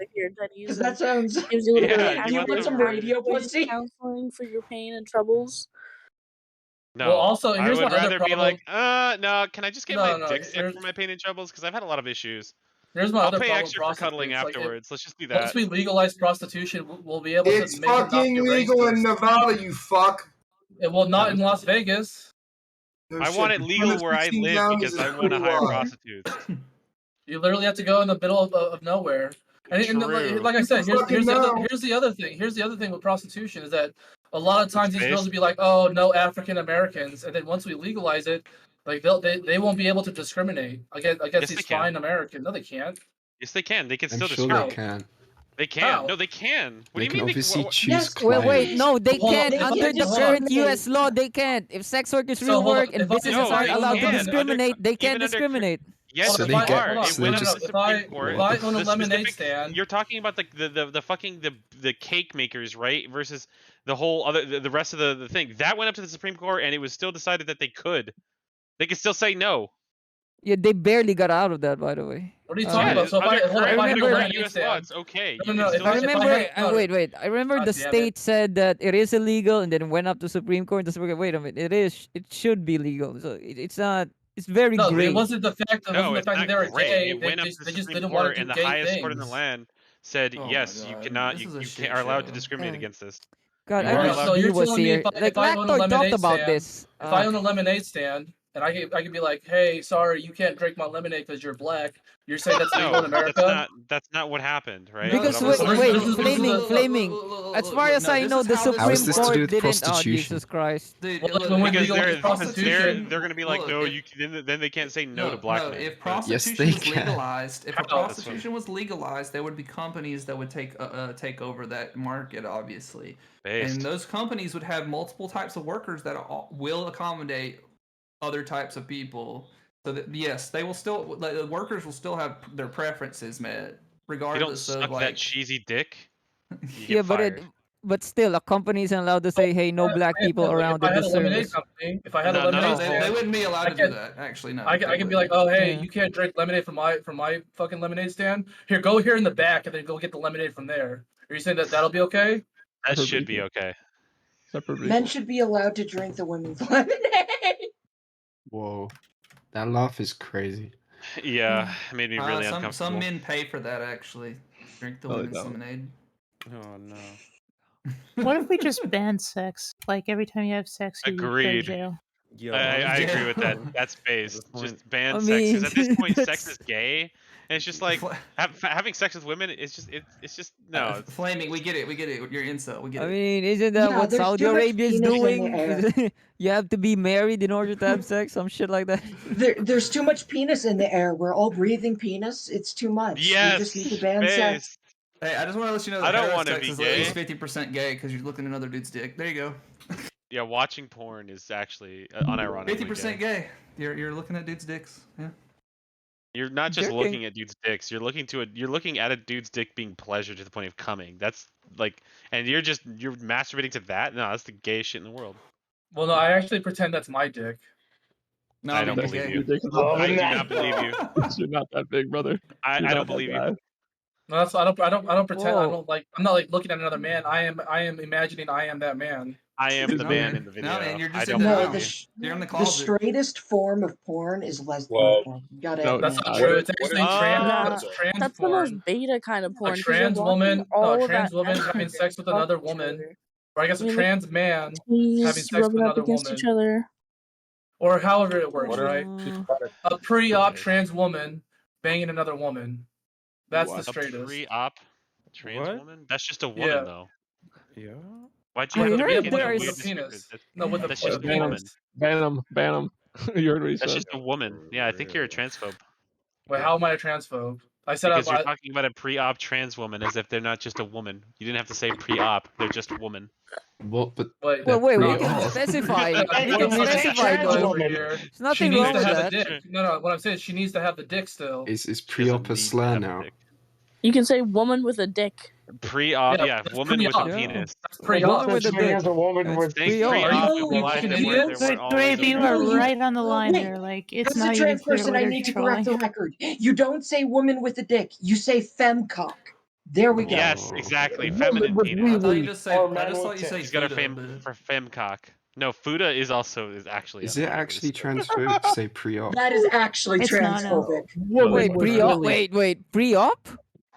Because that sounds. Gives you a little bit of Yeah, Do you want some radio pussy? counseling for your pain and troubles. No. Well, also, I here's would my other rather be problem. like, no, can I just get No, my no, dick sucked here's- for my pain and troubles? Because I've had a lot of issues. Here's my I'll other pay problem. extra for cuddling prostitutes. Like, afterwards. Let's just do Once that. we legalize prostitution, we'll be able to It's make it not fucking be legal in racist. Nevada, you fuck. Well, not in Las Vegas. No I shit. want it legal Limits where I 16 live counties because is I want to pretty hire wide. prostitutes. You literally have to go in the middle of nowhere. And True. like I said, here's Fucking the no. other thing. Here's the other thing with prostitution is that a lot of times these Space. girls will be like, "Oh, no African Americans," and then once we legalize it, like they won't be able to discriminate against Yes, they these can. fine Americans. No, they can't. Yes, they can. They can I'm still sure discriminate. they can. They can. How? No, they can. What They do can you mean? obviously They, choose Yes, clients. Wait, no, they Hold on, can't. they Under can't the current discriminate. U.S. law, they can't. If sex workers So, will hold on, work and if I- businesses No, aren't they allowed to can. discriminate, they Even can't under discriminate. yes, Hold So on, they if I- get- hold on, so no, they no, just- no, if I Supreme Court. own a The lemonade specific- stand, You're talking about the fucking the cake makers, right? Versus the whole other the rest of the thing. That went up to the Supreme Court and it was still decided that they could. They could still say no. Yeah, they barely got out of that, by the way. what are you talking about? So if I under hold on, if I current had a remember- lemonade US law, stand, it's okay. No, You no, can if still I- I if say remember. had- no, Wait. I remember God the damn it. state said that it is illegal, and then it went up to Supreme Court. And the Supreme Court, wait a minute, it should be legal. So it's not. It's very no, gray. it wasn't the fact. It No, wasn't it's the fact not that they were great. gay. It went up They to the just Supreme didn't want Court, to do and the gay highest things. court in the land said, Oh my yes, you God, cannot, this is a you shit are allowed to show. discriminate Yeah. against this. God, You I are wish allowed So to you're he was telling me here. if I Like own a Lactor talked lemonade about stand, this. if I own a lemonade stand and I could be like, hey, sorry, you can't drink my lemonade because you're black. You're saying that's legal in No, America? that's not what happened, right? Because What I'm wait, saying- flaming. As far as I know, the How Supreme is this to Court do with didn't. Oh, prostitution? Jesus Christ! Dude, Well, look, when we because legalize prostitution, they're gonna be like, look, no, if- you then they can't say no to black men. If But- Yes, prostitution they was can. legalized, if How? prostitution was legalized, there would be companies that would take over that market, obviously, Based. and those companies would have multiple types of workers that will accommodate other types of people. So that yes, they will still the workers will still have their preferences met, If you don't regardless suck of that like. cheesy dick, you get Yeah, fired. but still, a company isn't allowed to say, "Hey, no black people around If I in had this a lemonade service." company, if I had a No, lemonade no, They stand, wouldn't be allowed I to do can- that. Actually, no. I they can be wouldn't. like, oh hey, Yeah. you can't drink lemonade from my fucking lemonade stand. Here, go here in the back, and then go get the lemonade from there. Are you saying that that'll be okay? That should be okay. Men should be allowed to drink the women's lemonade. Whoa, that laugh is crazy. Yeah, it made me really uncomfortable. Some men pay for that actually. Drink the No, they women's don't. lemonade. Oh no. What if we just ban sex? Like every time you have sex, you go to Agreed. jail. I agree with that. That's based. Just ban I sex. Because mean, at this point, sex that's- is gay, and it's just like having sex with women. It's just no. It's, Flaming, we get it. You're incel. We get I it. mean, isn't that Yeah, what there's Saudi too much Arabia is penis in the doing? air. You have to be married in order to have sex, some shit like that. There's too much penis in the air. We're all breathing penis. It's too much. yes. We just need to ban sex. based. Hey, I just want to let you know I that don't wanna heterosex be is at least gay. 50% gay because you're looking at another dude's dick. There you go. Yeah, watching porn is actually unironically 50% gay. You're looking at dudes' dicks. Yeah. You're not just Jerking. looking at dudes' dicks. You're looking at a dude's dick being pleasured to the point of coming. That's like, and you're masturbating to that. No, that's the gayest shit in the world. Well, no, I actually pretend that's my dick. No, I don't he's believe gay. you. Oh, I do man. not believe you. You're not that big, brother. I You're don't not that believe you. bad. No, that's I don't pretend. I Whoa. don't like. I'm not like looking at another man. I am imagining I am that man. I am the No, man man. in the video. No, man, you're I just don't in No, believe denial. you. You're in the the closet. straightest form of porn is lesbian Well, porn. You gotta No, That's admit. not What true. if- It's what if- actually trans. Nah, That's trans that's the most porn. beta kind of A porn. 'cause you're trans watching woman, all trans that woman having energy sex with talk another to each woman, other. or I guess a I mean, trans man having He's sex with rubbing up another against woman, each other. or however it works, What if right? she's Mm, got a A pre-op trans woman banging another woman. That's the What? A straightest. pre-op trans What? woman? That's just a woman, Yeah, though. Yeah. Why'd you I have to heard make it there weird with a is. and stupid? penis. No, with a That's with just a a woman. penis. Ban him. You heard what he That's said. just a woman. Yeah, I think you're a transphobe. Wait, how am I a transphobe? I said Because you're I talking about a pre-op trans woman as if they're not just a woman. You didn't have to say pre-op. They're just woman. What? But wait. Well, wait, we No, can specify. what We I'm can saying specify trans over though. woman. here. There's She nothing needs wrong to with have the that. dick. No. What I'm saying is she needs to have the dick still. is She doesn't pre-op a need to slur have a now? dick. You can say woman with a dick. Pre-op, Yeah, yeah, that's woman with a pre-op. Yeah. penis. That's Well, pre-op. Woman no with a such thing dick. as a woman That's with Saying pre-op. Are pre-op you implies fucking that idiot? they weren't always Grape, you are okay. No, right on the line wait. there. Like, it's As a not even trans clear person, whether I they're need to correct trolling. the record. You don't say woman with a dick. You say femcock. There we go. Yes, Oh. exactly. Woman Feminine with penis. I thought you wee just say. or I men just with thought you say She's got a Fuda, fame but for femcock. No, Fuda is actually Is on it audio. actually transphobic to say pre-op? That is actually It's not, no. transphobic. Wait, pre-op. Wait, pre-op.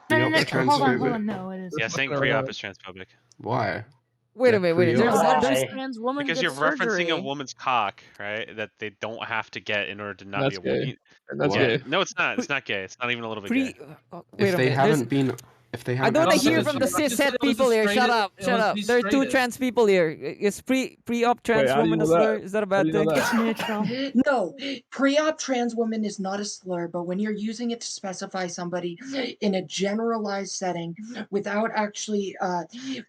No, Pre-op's hold on, transphobic? no, it isn't. Yeah, saying pre-op is transphobic. Why? Wait a They're minute. Wait. pre-op. There's Why? Trans woman Because you're gets referencing a surgery. woman's cock, right? That they don't have to get in order to not That's be a woman. gay. That's What? gay. No, it's not. It's not gay. It's not even a little bit pre. gay. Wait If a they minute. haven't been, if they I haven't don't want had to hear sex from with the you- cishet people here. Shut up. There are two trans people here. Is pre-op trans how do you woman know a slur? that? Is that a How bad do you know thing? that? It's neutral. No, pre-op trans woman is not a slur, but when you're using it to specify somebody in a generalized setting without actually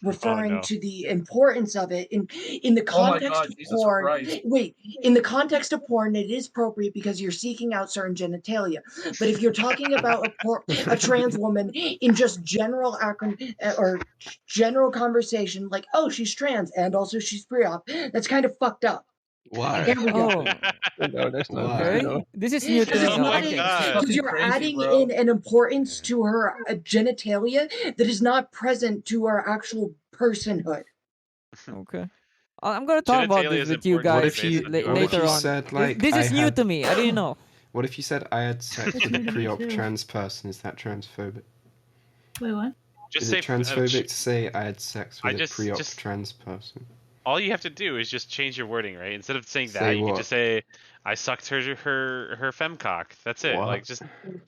referring no. to the importance of it in the Oh my context God, of Jesus porn. Christ. Wait, in the context of porn, it is appropriate because you're seeking out certain genitalia. But if you're talking about a trans woman in just general or general conversation, like, oh, she's trans and also she's pre-op, that's kind of fucked up. Why? There we go. Oh, No, that's not. Why? okay. This is new to Because me. it's Oh not my Okay. god. because you're Fucking crazy, adding bro. in an importance to her genitalia that is not present to our actual personhood. Okay. I'm gonna talk about Genitalia this is with you important What guys if you? based on What if later you on. said like This I is new had? to me. I didn't know. What if you said I had sex It's with a new to me pre-op too. trans person? Is that transphobic? Wait, what? Just Is say it transphobic to say I had sex I with a just- pre-op just- trans person? all you have to do is just change your wording, right? Instead of saying that, Say you can what? just say I sucked her femcock. That's it. What? Like just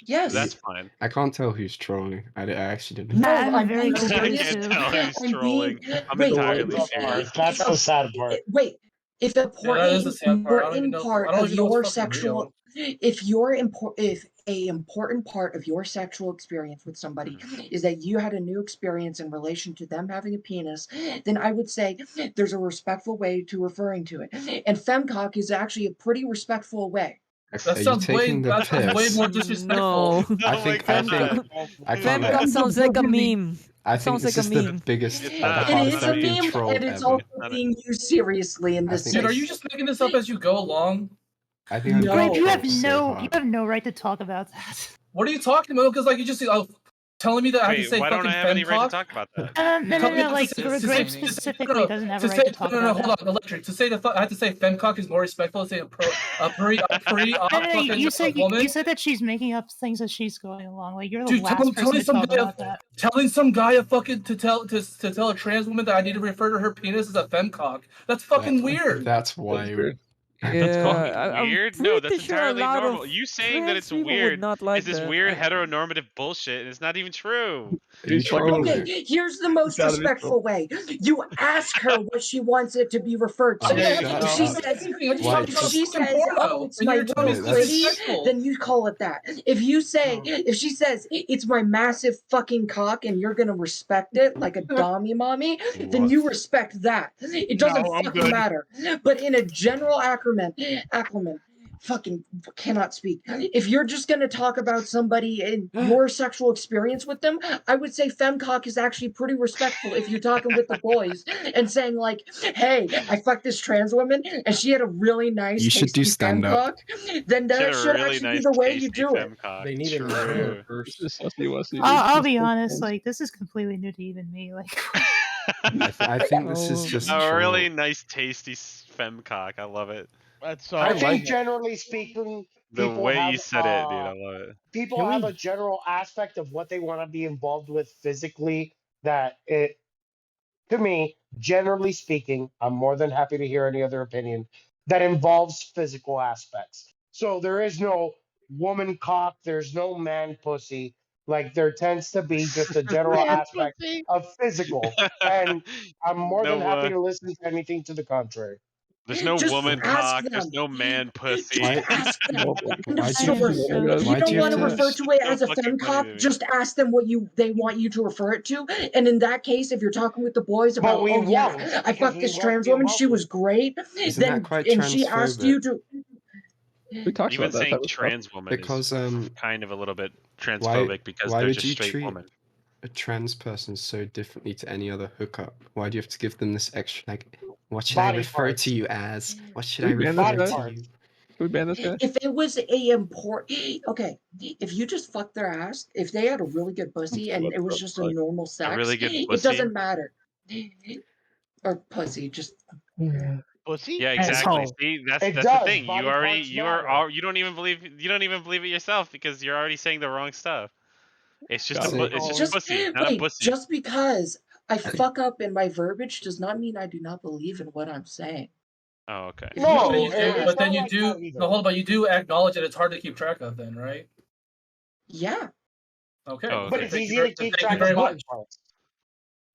Yes. that's fine. I can't tell who's trolling. I actually didn't. No, I'm I'm very being I curious serious. can't tell who's I'm trolling. being I'm wait, entirely That's serious. That's the sad part. wait. If the that is the sad part. I don't even important know. part I don't of even know your what's fucking sexual real. if a important part of your sexual experience with somebody is that you had a new experience in relation to them having a penis, then I would say there's a respectful way to referring to it. And femcock is actually a pretty respectful way. That Are you sounds way taking the that sounds way piss? more disrespectful. No. I think I can't. Femcock sounds like a meme. I think Sounds this like a is the meme. biggest, It's the not. It hardest is a I've been meme, trolled and it's ever. also being used seriously in I this think Dude, are case. you just making this up as you go along? I think I'm No. Grape, being you have trolled so no, hard. you have no right to talk about that. What are you talking about? Because like you just telling me that I have to Wait, say why don't fucking I have any right femcock? to talk about that? No. Like, Grape specifically doesn't have a right to talk about hold that. on, Electric. To say I have to say femcock is more respectful than saying a pre-op No, fucking you said woman. you said that she's making up things as she's going along. Like, you're the Dude, last telling person to some talk guy about that. telling some guy a fucking to tell a trans woman that I need to refer to her penis as a femcock. That's fucking weird. That's why. Yeah, I'm Weird? No, that's pretty sure a entirely lot normal. of You saying that trans it's people would weird not like is this that. weird heteronormative bullshit, and it's not even true. You trolling me. Okay, here's the most gotta be respectful way. You ask her what she wants it to be referred to. Oh, If shut she up. says, Why, if she just- says, oh, it's and my you're telling me little it's pretty, disrespectful. then you call it that. If she says, it's my massive fucking cock and you're gonna respect it like a dommy mommy, then you respect that. It doesn't No, I'm fucking good. matter. But in a general acclimate, fucking cannot speak. If you're just gonna talk about somebody and your sexual experience with them, I would say femcock is actually pretty respectful if you're talking with the boys and saying like, "Hey, I fucked this trans woman and she had a really nice, You should do tasty stand up. femcock," then that should actually be the way you do it. They need it It's just sussy wussy. I'll be honest, like this is completely new to even me. Like, I think this is just a really nice, tasty femcock. I love it. That's I think generally speaking, The people way have, you said it, dude, I love it. people have a general aspect of what they want to be involved with physically that it, to me, generally speaking, I'm more than happy to hear any other opinion that involves physical aspects. So there is no woman cock, there's no man pussy. Like there tends to be just a general Man aspect pussy? of physical. And I'm more than No, happy to listen to anything to the contrary. There's no Just woman ask cock. them. There's no man pussy. Just ask them. End of Why do story. you- If you why do don't you want to have to- refer to it as a So fucking funny to femcock, me. just Ask them what they want you to refer it to, and in that case, if you're talking with the boys But about, we oh yeah, won't, I because fucked we this won't trans be woman, she involved was great, Isn't then that quite and she asked you transphobic? to. We talked Even about that saying type of stuff. trans woman Because is kind of a little bit transphobic because why they're would just you straight treat woman. a trans person so differently to any other hookup? Why do you have to give them this extra, like, what should I Body refer parts. to you as? What should Can I we ban refer this to guy? you? Can we ban this guy? If it was okay, if you just fucked their ass, if they had a really good pussy and it was just a normal sex, really good it pussy? doesn't matter. Or pussy, just Pussy? Yeah, exactly. Asshole. See, that's It the does. thing. Body You already parts you matter. are you don't even believe it yourself because you're already saying the wrong stuff. It's just Got a, it. it's just pussy, not a wait, pussy. just because I fuck up in my verbiage does not mean I do not believe in what I'm saying. Oh, okay. If No, you But, believe you, that, but then you like do. that either. No, hold on. But you do acknowledge that it's hard to keep track of, then, right? yeah. Okay. Oh, But okay. it's Thank easy you to very- keep thank you track very of body much. parts.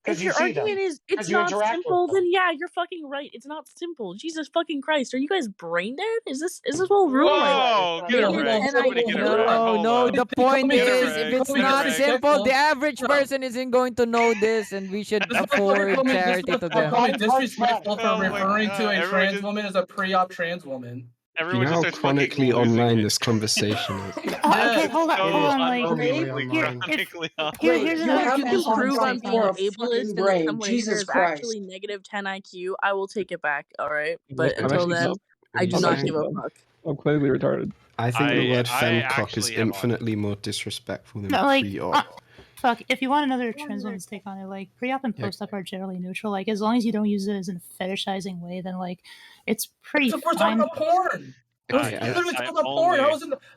If Because you your see them. argument is it's Because you not interact simple, with them. then yeah, you're fucking right. It's not simple. Jesus fucking Christ, are you guys brain dead? Is this whole room Whoa, like get a negative wreck. 10 Somebody IQ? get a wreck. No, Hold no. up. The point Get a is, wreck. if it's Get a not wreck. simple, the average person isn't going to know this, and we should afford charity to them. Call me disrespectful for Oh my referring to God. a Everyone trans just- woman as a pre-op trans woman. Do you Everyone know just how starts fucking chronically losing online it. this conversation is? okay, hold on, So hold on. Like, unbelievably here, chronically here, Wait, here's you another have You the can example. prove I'm hindsight being for a ableist fucking and that brain. someone here Jesus is Christ. actually negative 10 IQ. I will take it back, alright? I'm But until actually then, dumb. I do I'm not actually give a dumb. fuck. I'm clearly retarded. I think the word I femcock is actually have infinitely more disrespectful than No, like, pre-op. fuck. If you want another trans woman's take on it, like pre-op and Yeah. post-op are generally neutral. Like, as long as you don't use it as in a fetishizing way, then like, it's pretty So we're talking fine. about porn. Okay, We're literally I talking about porn.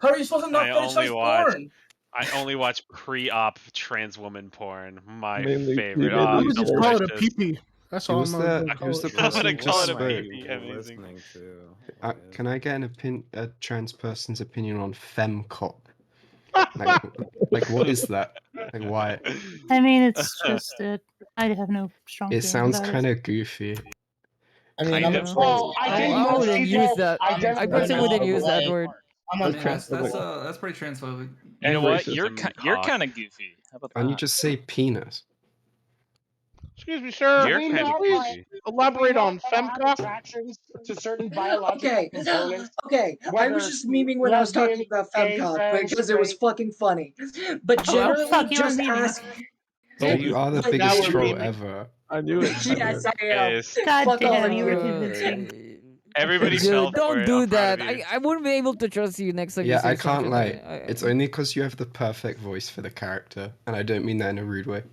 How are you supposed to not I only fetishize watch porn? I only watch pre-op trans woman porn. My Mainly- favorite. mainly Oh, I would just call it a delicious. pee-pee. That's all Who was I'm gonna that? call Who was it. the I'm gonna person call just it a spoke? pee-pee. Amazing. Can I get a trans person's opinion on femcock? Like what is that? Like why? I mean, it's just I have no strong. It feelings sounds about kind of goofy. I mean, Kind I'm of. a Well, I think I most wouldn't people use that. I identify personally wouldn't as use that word. I'm I a mean, trans. that's pretty transphobic. You And know what? racist. You're Cock. kind of goofy. How about And you that? just say penis. Excuse me, sir. You're we kind of not goofy. Elaborate we on not have femcock. attractions to certain biological Okay, components. okay. I Whether was it's just memeing when I was talking lesbian, about gay, femcock femme, because it was straight. fucking funny. But Oh, generally, fuck, you were just memeing. ask. So you are the Like, biggest now we're troll memeing. ever. I knew it. Yes, I am. Is God Fuck all damn, of you were you. convincing. everybody Dude, fell for don't it. do I'm proud that. of you. I wouldn't be able to trust you next time you Yeah, say I some can't shit lie. like that. It's only because you have the perfect voice for the character, and I don't mean that in a rude way.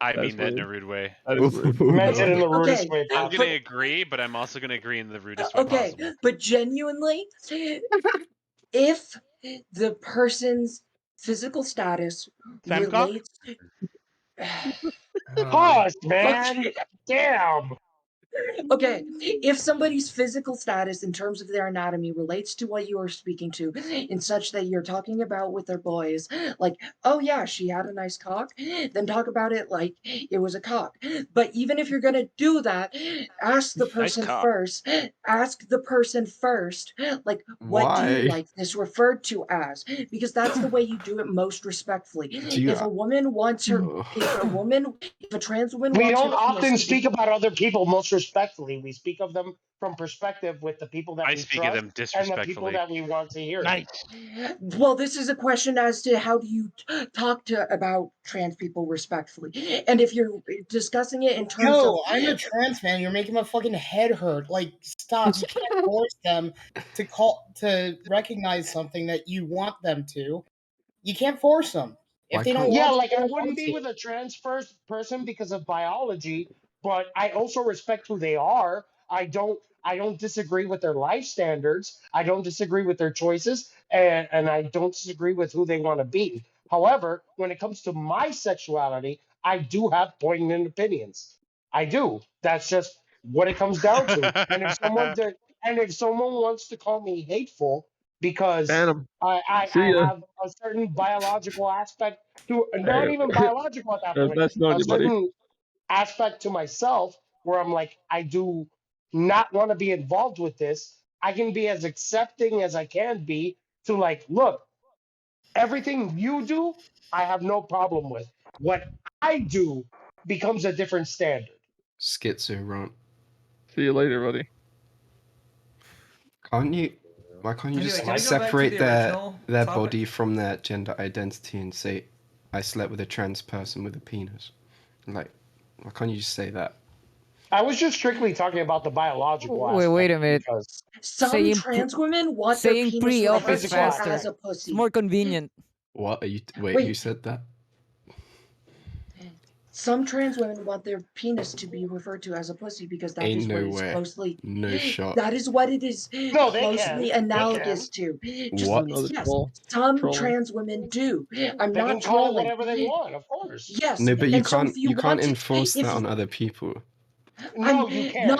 I That's mean that in a rude. rude way. That is rude. Meant it in the rudest Okay, way I'm possible. gonna agree, but I'm also gonna agree in the rudest way okay, possible. but genuinely, if the person's physical status Femcock? relates. Pause, man. Damn. Okay, if somebody's physical status in terms of their anatomy relates to what you are speaking to, in such that you're talking about with their boys, like, oh yeah, she had a nice cock, then talk about it like it was a cock. But even if you're gonna do that, ask the Nice person cock. first. Ask the person first, like, what do Why? you like this referred to as? Because that's the way you do it most respectfully. Do you- If a woman wants her, if a trans woman We wants don't her penis often to be- speak about other people most disrespectfully. We speak of them from perspective with the people that I we speak of trust them and the people disrespectfully. that we want to hear. Nice. Well, this is a question as to how do you talk to about trans people respectfully, and if you're discussing it in terms of Yo, I'm a trans man. You're making my fucking head hurt. Like, stop. You can't force them to recognize something that you want them to. You can't force them. If they don't Yeah, want like to, I they don't wouldn't want be to. with a trans person because of biology, but I also respect who they are. I don't disagree with their life standards. I don't disagree with their choices, and I don't disagree with who they want to be. However, when it comes to my sexuality, I do have poignant opinions. I do. That's just what it comes down to. And if someone wants to call me hateful because Ban 'em. I See ya. have a certain biological aspect to not Hey, even biological at that it was point, nice knowing a you, buddy. certain aspect to myself where I'm like, I do not want to be involved with this. I can be as accepting as I can be to like, look, everything you do, I have no problem with. What I do becomes a different standard. Schizo, right? See you later, buddy. Can't you? Why can't you Anyway, just can we go back to separate the their original their topic? body from their gender identity and say, I slept with a trans person with a penis? Like, why can't you just say that? I was just strictly talking about the biological aspect. Wait a minute. Because some Saying trans women want their saying penis pre-op referred is to faster. as a pussy. It's more convenient. What are you? Wait, Wait. who said that? Some trans women want their penis to be referred to as a pussy because that Ain't is what no it's way. closely. No shot. That is what it is No, they closely can. analogous to. Just What? yes, some trans women do. I'm They not can call it trolling. whatever they want, of course. Yes, No, but you and so can't. if you You can't want to, enforce if that on you, other people. No, I'm you can't.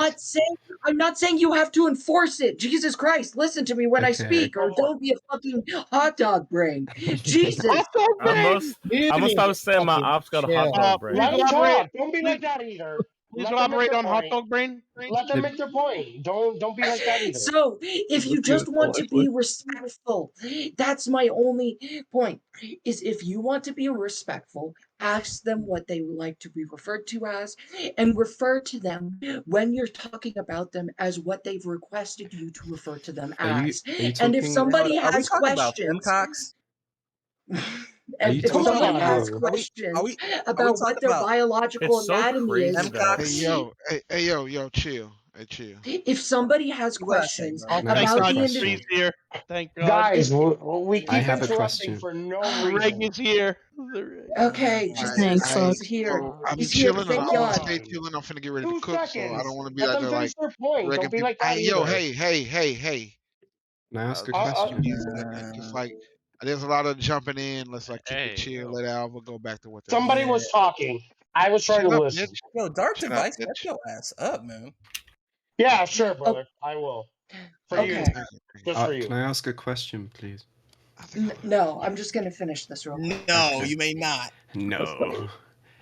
I'm not saying you have to enforce it. Jesus Christ, listen to me when I Okay. speak, or don't be a fucking hot dog brain. Jesus. Hot dog I brain. must stop saying my ops got a hot dog brain. Please Let them elaborate. talk. Don't be like that either. Please Let them make elaborate their on hot point. dog brain. Let them make their point. Don't be like that either. So, if you just want to be respectful, that's my only point. Is if you want to be respectful, ask them what they would like to be referred to as, and refer to them when you're talking about them as what they've requested you to refer to them Are you? as. Are you And if talking? somebody Are we has talking about questions, femcocks? Are you if talking somebody about? has Are we questions are we about talking what their about biological It's so anatomy is, crazy that femcocks? Hey, yo, chill. Hey, chill. if somebody has See what I say, questions bro. Can I ask Thank a about God the question? Bree's here. Thank God. Guys, we I keep have a interrupting question. for no Greg reason. is here. Okay, just Thank he's fuck. here. I'm He's here. chilling and Thank I'm gonna God. stay chilling. I'm finna get ready to 2 cook, so I seconds. don't want to be Let out them there like finish their point. wrecking Don't be people. like that Hey, yo, either. hey. Can I ask a Just question? just like there's a lot of jumping in. Let's like keep it Hey, chill. Let Alva go back to what they're Somebody doing. was talking. I was trying Shut to up, listen. bitch. Yo, Dark Shut up, Device, shut bitch. your ass up, man. Yeah, sure, brother. I will. For Thank you. you. Okay. Thank you. Just for you. Can I ask a question, please? No, I'm just gonna finish this real quick. No, Okay. you may not. No.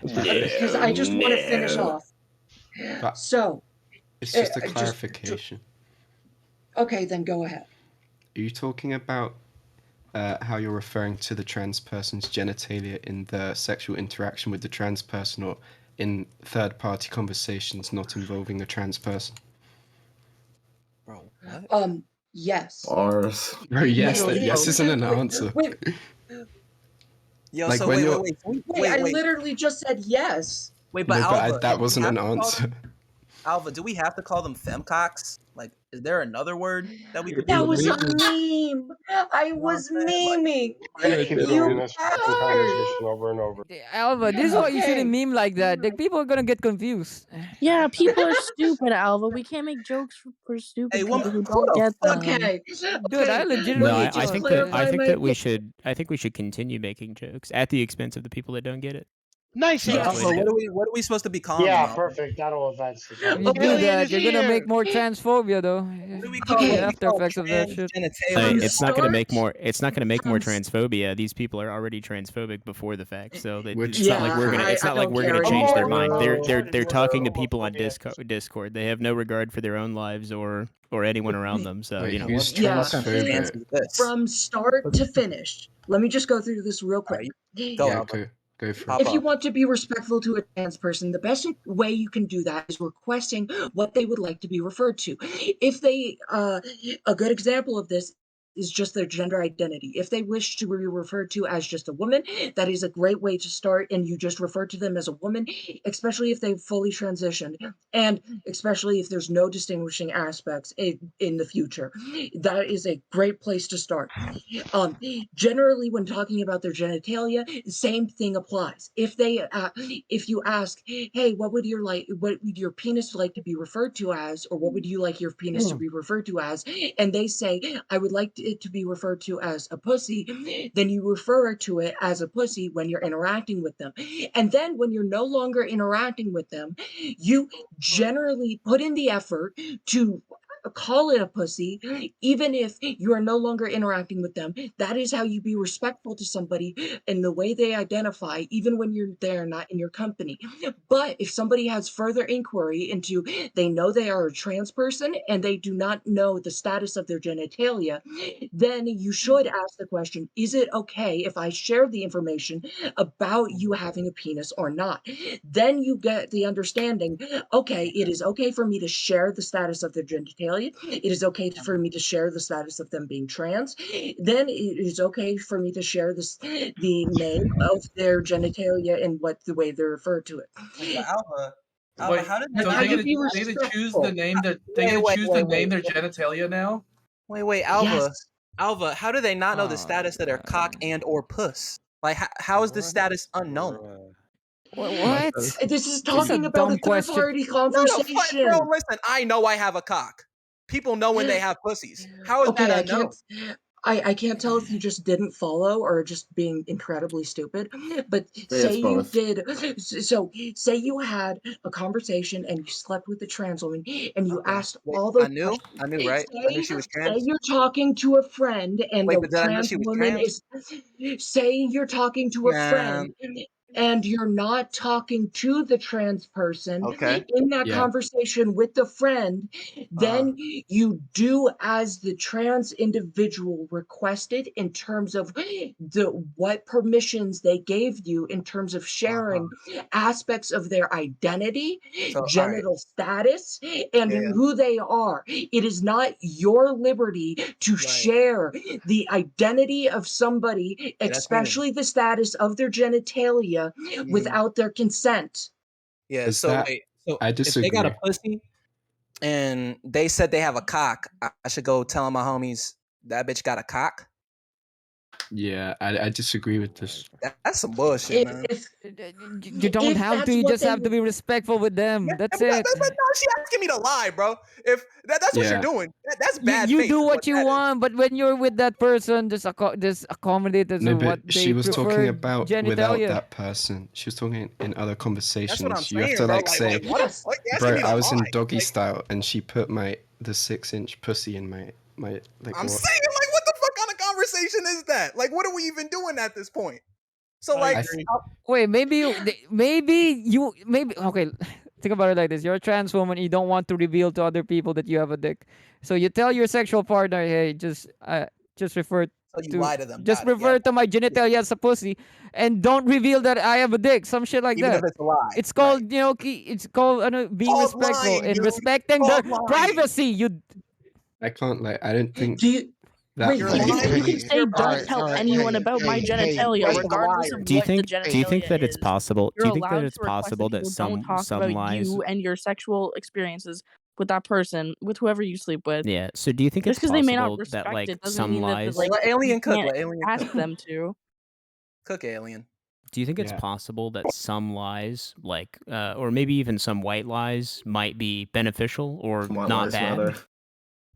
Because I just want to finish off. But So, it's just a just clarification. okay, then go ahead. Are you talking about how you're referring to the trans person's genitalia in the sexual interaction with the trans person, or in third-party conversations not involving the trans person? Bro, what? Yes. Bars. Bro, yes, No, that yes isn't an answer. Wait, Yo, Like so when wait, you're- wait, I literally just said yes. Wait, but No, Alva, that do we wasn't have an to call answer. them- Alva, do we have to call them femcocks? Like, is there another word that we could That use? was a meme. I was memeing. We're gonna keep You doing this fucking bastard. conversation over and over. Alva, this is why you shouldn't Okay. meme like that. The people are gonna get confused. Yeah, people are stupid, Alva. We can't make jokes for stupid Hey, people woman, who who don't the get them. Okay. Dude, I Okay, legitimately let me I just think clarify my- I think we should continue making jokes at the expense of the people that don't get it. Nice. Yes. Alva, what are we supposed to be calling them? Yeah, Alva? perfect. That'll advance the If you conversation. do Alien that, is you're gonna here. make more transphobia, though. What do we The call Okay. after effects of that shit. genitalia? It's not going to make start- more. It's not going to make more from- transphobia. These people are already transphobic before the fact, so Which- it's not like we're gonna. Yeah, It's I not like don't we're care gonna change their anymore. mind. They're talking to Whoa. people on Discord. They have no regard for their own lives or anyone around them. So Wait, you know. who's Yeah. transphobic? This. From start to finish. Let me just go through this real quick. Go, Yeah, Alva. go. Go for it. If you want to be respectful to a trans person, the best way you can do that is requesting what they would like to be referred to. If they, a good example of this is just their gender identity. If they wish to be referred to as just a woman, that is a great way to start, and you just refer to them as a woman, especially if they've fully transitioned, and especially if there's no distinguishing aspects in the future. That is a great place to start. Generally, when talking about their genitalia, same thing applies. If you ask, hey, what would your penis like to be referred to as, or what would you like your penis to be referred to as, and they say, I would like it to be referred to as a pussy, then you refer to it as a pussy when you're interacting with them. And then when you're no longer interacting with them, you generally put in the effort to call it a pussy, even if you are no longer interacting with them. That is how you be respectful to somebody in the way they identify, even when you're there, not in your company. But if somebody has further inquiry into, they know they are a trans person and they do not know the status of their genitalia, then you should ask the question, is it okay if I share the information about you having a penis or not? Then you get the understanding, okay, it is okay for me to share the status of their genitalia. It is okay for me to share the status of them being trans. Then it is okay for me to share the name of their genitalia and the way they're referred to it. Alva, Wait, how did so they they get to choose the name that they get to choose the name their genitalia now? Wait, Alva. Yes. Alva, how do they not know the status of their cock and or puss? Like, how is this status unknown? What? This is talking about a third party conversation. Bro, listen, I know I have a cock. People know when they have pussies. How is that unknown? I can't tell if you just didn't follow or just being incredibly stupid, but say it's you both. did. So say you had a conversation and you slept with a trans woman and you asked all those I knew, right? I knew she was Say trans. you're talking to a friend and Wait, the but did I know trans she was woman trans? is. Say you're talking to a friend and you're not talking to the trans person in that conversation with the friend, then you do as the trans individual requested in terms of what permissions they gave you in terms of sharing aspects of their identity, genital status, and who they are. It is not your liberty to share the identity of somebody, especially the status of their genitalia, without their consent. Yeah, Is so that- wait, so I if they got a disagree. pussy and they said they have a cock, I should go tell my homies that bitch got a cock? Yeah, I disagree with this. That's some bullshit, man. You don't have to. You just have to be respectful with them. That's it. But no, she asking me to lie, bro. If that's what you're Yeah. doing, that's bad You faith. do is what you that is. want, but when you're with that person, just accommodate them No, to what but they she was prefer. talking about without genitalia. that person. She was talking in other conversations. That's what I'm You have saying, to bro. like say, what the fuck? You asking bro, me to I was in lie? doggy style, and she put the 6-inch pussy in my like. I'm what? saying, like, what the fuck kind of conversation is that? Like, what are we even doing at this point? So, like, Wait, maybe okay. Think about it like this: you're a trans woman. You don't want to reveal to other people that you have a dick, so you tell your sexual partner, "Hey, just refer So you lie to them. just Got it, refer to my genitalia as a pussy, and don't reveal that I have a dick." Some shit like Even that. if it's a lie. It's called, it's called being Called respectful lying, and dude. respecting Called their lying. privacy. I can't like. I don't think. Wait, that but you way- can say don't tell anyone about my genitalia, regardless of Do you what think? the genitalia Do you think that it's is. possible? You're Do you think allowed that it's to request possible that people don't talk some about lies? you and your sexual experiences with that person, with whoever you sleep with. Yeah. So do you think Just it's because they may not possible respect that like it doesn't some mean lies? that like Let Alien you cook, can't let Alien ask cook. them to. Cook Alien. Do you think it's Yeah. possible that some lies, like, or maybe even some white lies, might be beneficial or White not lies, bad? rather.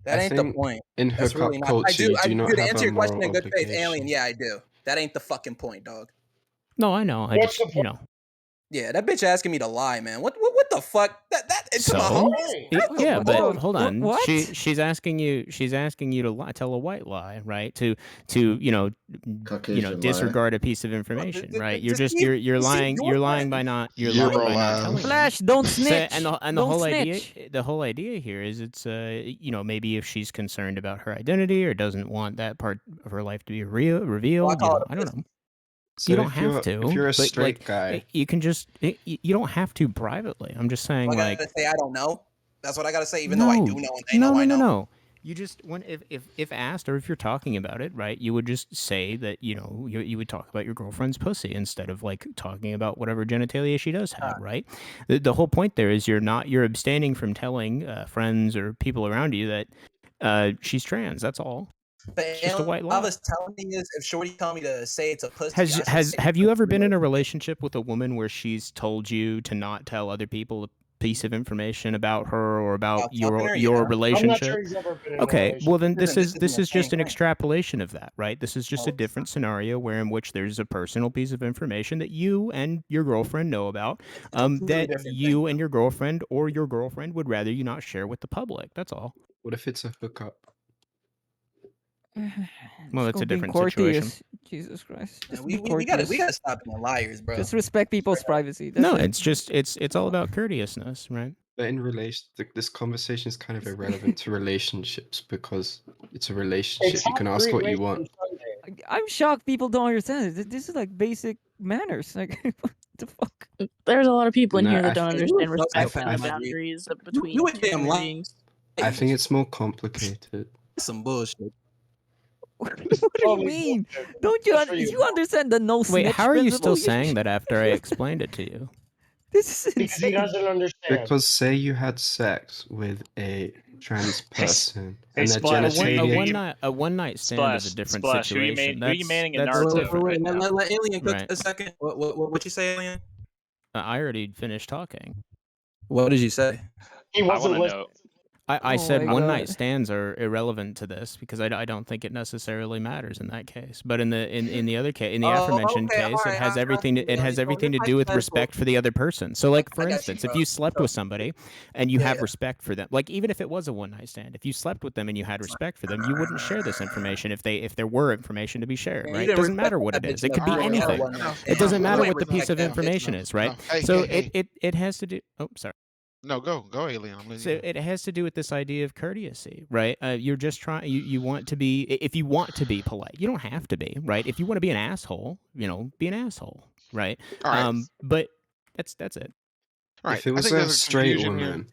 That I ain't the think point. in That's hookup really not. culture, you do not to have answer a your question moral in good faith, obligation. Alien. Yeah, I do. That ain't the fucking point, dog. No, I know. I What's just, the Yeah, that bitch asking me to lie, man. What the fuck? That to my So? homies? Yeah, but Whoa, hold on. what? She's asking you to lie, tell a white lie, right? To Caucasian lie. disregard a piece of information, right? You're just see, you're lying. you're You're lying by not. You're You're lying by not lying. telling. them. Flash, don't So, snitch. and the Don't whole snitch. idea, here is it's maybe if she's concerned about her identity or doesn't want that part of her life to be revealed, call it a I don't know. So You don't if have you're to. if you're a but straight like, guy, you can just. You don't have to privately. I'm just saying, I like. gotta say I don't know. That's what I gotta say, even though I do know and they know I know. No. You just when if asked or if you're talking about it, right? You would just say that you would talk about your girlfriend's pussy instead of like talking about whatever genitalia she does have, right? The whole point there is you're abstaining from telling friends or people around you that she's trans. That's all. But It's just a white all I lie. was telling me is if Shorty tell me to say it's a pussy, I should say Have you ever been in a relationship with a woman where she's told you to not tell other people a piece of information about her or about your relationship? he's ever been in a Okay, well then relationship. this is just an extrapolation of that, right? This is just a different scenario where in which there's a personal piece of information that you and your girlfriend know about, that you and your girlfriend or your girlfriend would rather you not share with the public. That's all. what if it's a hookup? Well, that's a Being different situation. courteous. Jesus Christ. Just we be gotta courteous. stop being liars, bro. Just respect people's privacy. That's No, it. it's just it's all about courteousness, right? But in relation, this conversation is kind of irrelevant to relationships because it's a relationship. You can ask what you want. I'm shocked people don't understand it. This is like basic manners. Like, what the fuck? There's a lot of people in No, here that I don't think- understand I respect think- and I the think- boundaries between You a two damn human liar. beings. I think it's more complicated. Some bullshit. What do you mean? Don't you? You understand the no Wait, snitch how are you principle? still saying that after I explained it to you? This is Because he doesn't understand. Because say you had sex with a trans person hey, and their Splash, genitalia. A one night stand is a different Splash, who you situation. who you manning in That's Naruto? different. Wait, let Alien cook Right. a second. What you say, Alien? I already finished talking. What did you say? He wasn't listening. I Oh said my one God. night stands are irrelevant to this because I don't think it necessarily matters in that case. But in the other case, in the Oh, aforementioned okay, case, alright, it has I everything got you, it has yeah, everything to so do with your respect for the other person. So like for I got you, instance, if bro. you slept with somebody and you have Yeah. respect for them, like even if it was a one night stand, if you slept with them and you had respect for them, you wouldn't share this information if there were information to be shared, Man, you right? It didn't doesn't respect matter what that it is. bitch It could be enough to go anything. one night It doesn't stand. matter You what the ain't piece of respect that bitch information enough. is, right? Hey, So hey. it has to do. Oh, sorry. No, go, Alien. I'm letting So you go. it has to do with this idea of courtesy, right? You're just trying. You want to be. If you want to be polite, you don't have to be, right? If you want to be an asshole, be an asshole, right? All right. But that's it. All right. If it I was think a there's a straight confusion here. woman,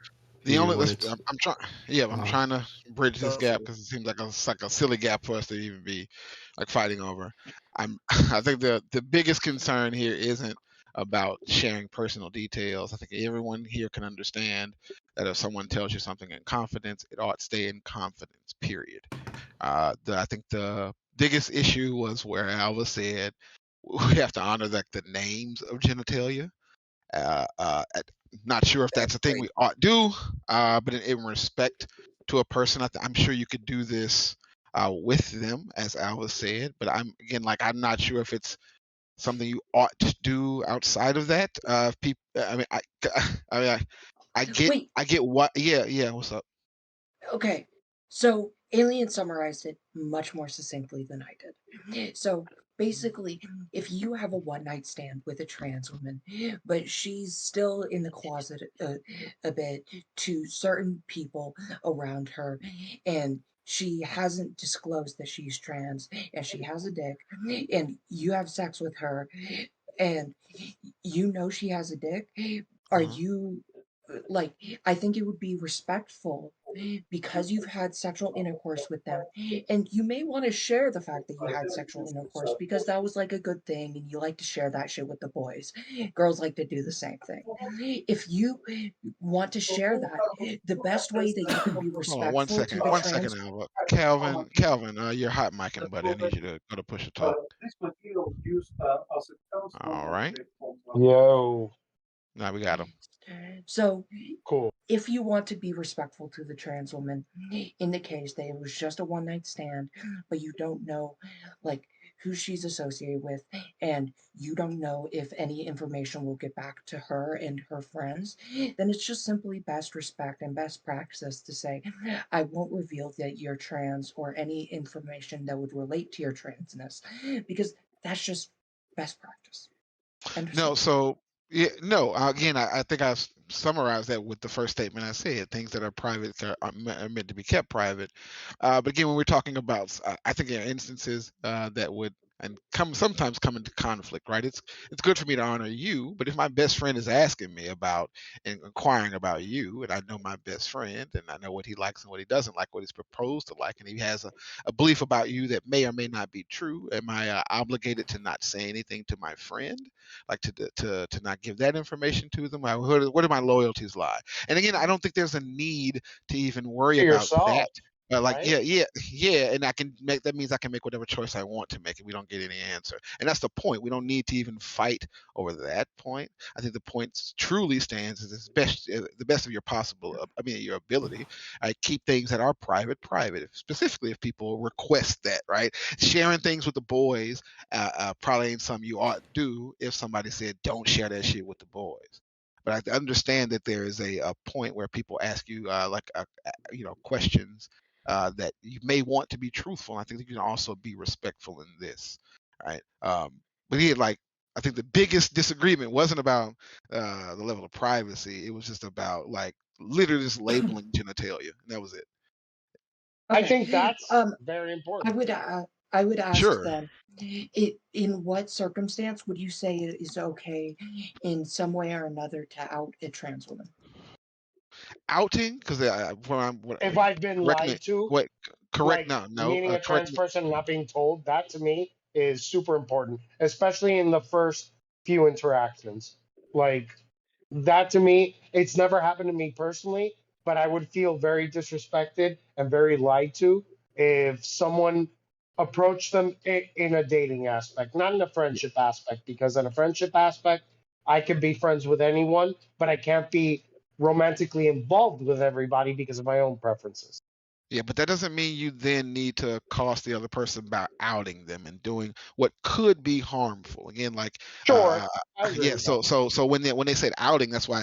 The you only wanted I'm trying. Yeah, I'm Oh. trying to bridge this gap because it seems like it's like a silly gap for us to even be like fighting over. I think the biggest concern here isn't about sharing personal details. I think everyone here can understand that if someone tells you something in confidence, it ought to stay in confidence. Period. I think the biggest issue was where Alva said we have to honor like the names of genitalia. Not sure if that's a thing we ought do, but in respect to a person, I'm sure you could do this with them, as Alva said. But I'm not sure if it's something you ought to do outside of that. People, I get what. Yeah. What's up? Okay, so Alien summarized it much more succinctly than I did. So basically, if you have a one night stand with a trans woman, but she's still in the closet a bit to certain people around her, and she hasn't disclosed that she's trans and she has a dick, and you have sex with her, and you know she has a dick, are you like, I think it would be respectful because you've had sexual intercourse with them, and you may want to share the fact that you had sexual intercourse because that was like a good thing and you like to share that shit with the boys. Girls like to do the same thing. If you want to share that, the best way that you can be Hold on, one respectful to second, the one trans. second, Alva. Calvin, you're hot micing, buddy. I need you to go to push to talk. All right. Yo. Now we got him. So, cool. If you want to be respectful to the trans woman, in the case that it was just a one night stand, but you don't know, like, who she's associated with, and you don't know if any information will get back to her and her friends, then it's just simply best respect and best practice to say, I won't reveal that you're trans or any information that would relate to your transness, because that's just best practice. No, so yeah, no. Again, I think I summarized that with the first statement I said. Things that are private are meant to be kept private. But again, when we're talking about, I think there are instances that would and sometimes come into conflict, right? It's good for me to honor you, but if my best friend is asking me about and inquiring about you, and I know my best friend, and I know what he likes and what he doesn't like, what he's proposed to like, and he has a belief about you that may or may not be true, am I obligated to not say anything to my friend, like to not give that information to them? Where do my loyalties lie? And again, I don't think there's a need to even worry To about yourself, that. Like right? yeah, and I can make that means I can make whatever choice I want to make, and we don't get any answer. And that's the point. We don't need to even fight over that point. I think the point truly stands as the best of your your ability. Keep things that are private private. Specifically, if people request that, right? Sharing things with the boys probably ain't something you ought to do. If somebody said don't share that shit with the boys. But I understand that there is a point where people ask you questions that you may want to be truthful. And I think that you can also be respectful in this, right? But he I think the biggest disagreement wasn't about the level of privacy. It was just about literally just labeling genitalia, and that was it. I think that's very important. I would ask Sure. then, in what circumstance would you say it is okay in some way or another to out a trans woman? Outing, because If I've been lied to, correct? like No. meeting a Correct trans me. person, not being told, that to me is super important, especially in the first few interactions. Like that to me, it's never happened to me personally, but I would feel very disrespected and very lied to if someone approached them in a dating aspect, not in a friendship aspect, because in a friendship aspect, I can be friends with anyone, but I can't be romantically involved with everybody because of my own preferences. Yeah, but that doesn't mean you then need to cost the other person by outing them and doing what could be harmful. Again, Sure, I agree yeah. with So when they said outing, that's why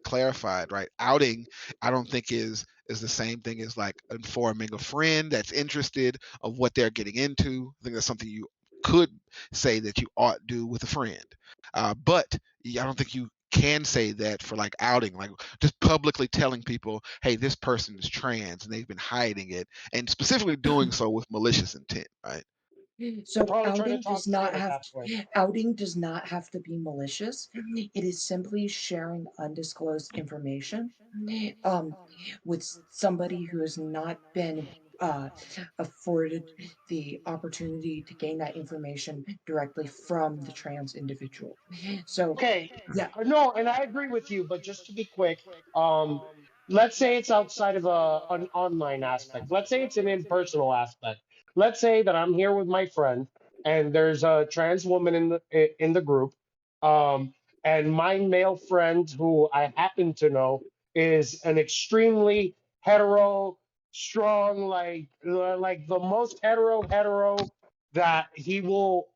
clarified, right? Outing, I don't think is the same thing as informing a friend that's interested of what they're getting into. I think that's something you could say that you ought do with a friend, but I don't think you can say that for outing, just publicly telling people, hey, this person is trans, and they've been hiding it, and specifically doing so with malicious intent, right? So probably trying to outing talk does not shit at have that point. outing does not have to be malicious. It is simply sharing undisclosed information with somebody who has not been afforded the opportunity to gain that information directly from the trans individual. So Okay, yeah, no, and I agree with you, but just to be quick, let's say it's outside of an online aspect. Let's say it's an impersonal aspect. Let's say that I'm here with my friend, and there's a trans woman in the group, and my male friend, who I happen to know, is an extremely hetero, strong, like the most hetero that he will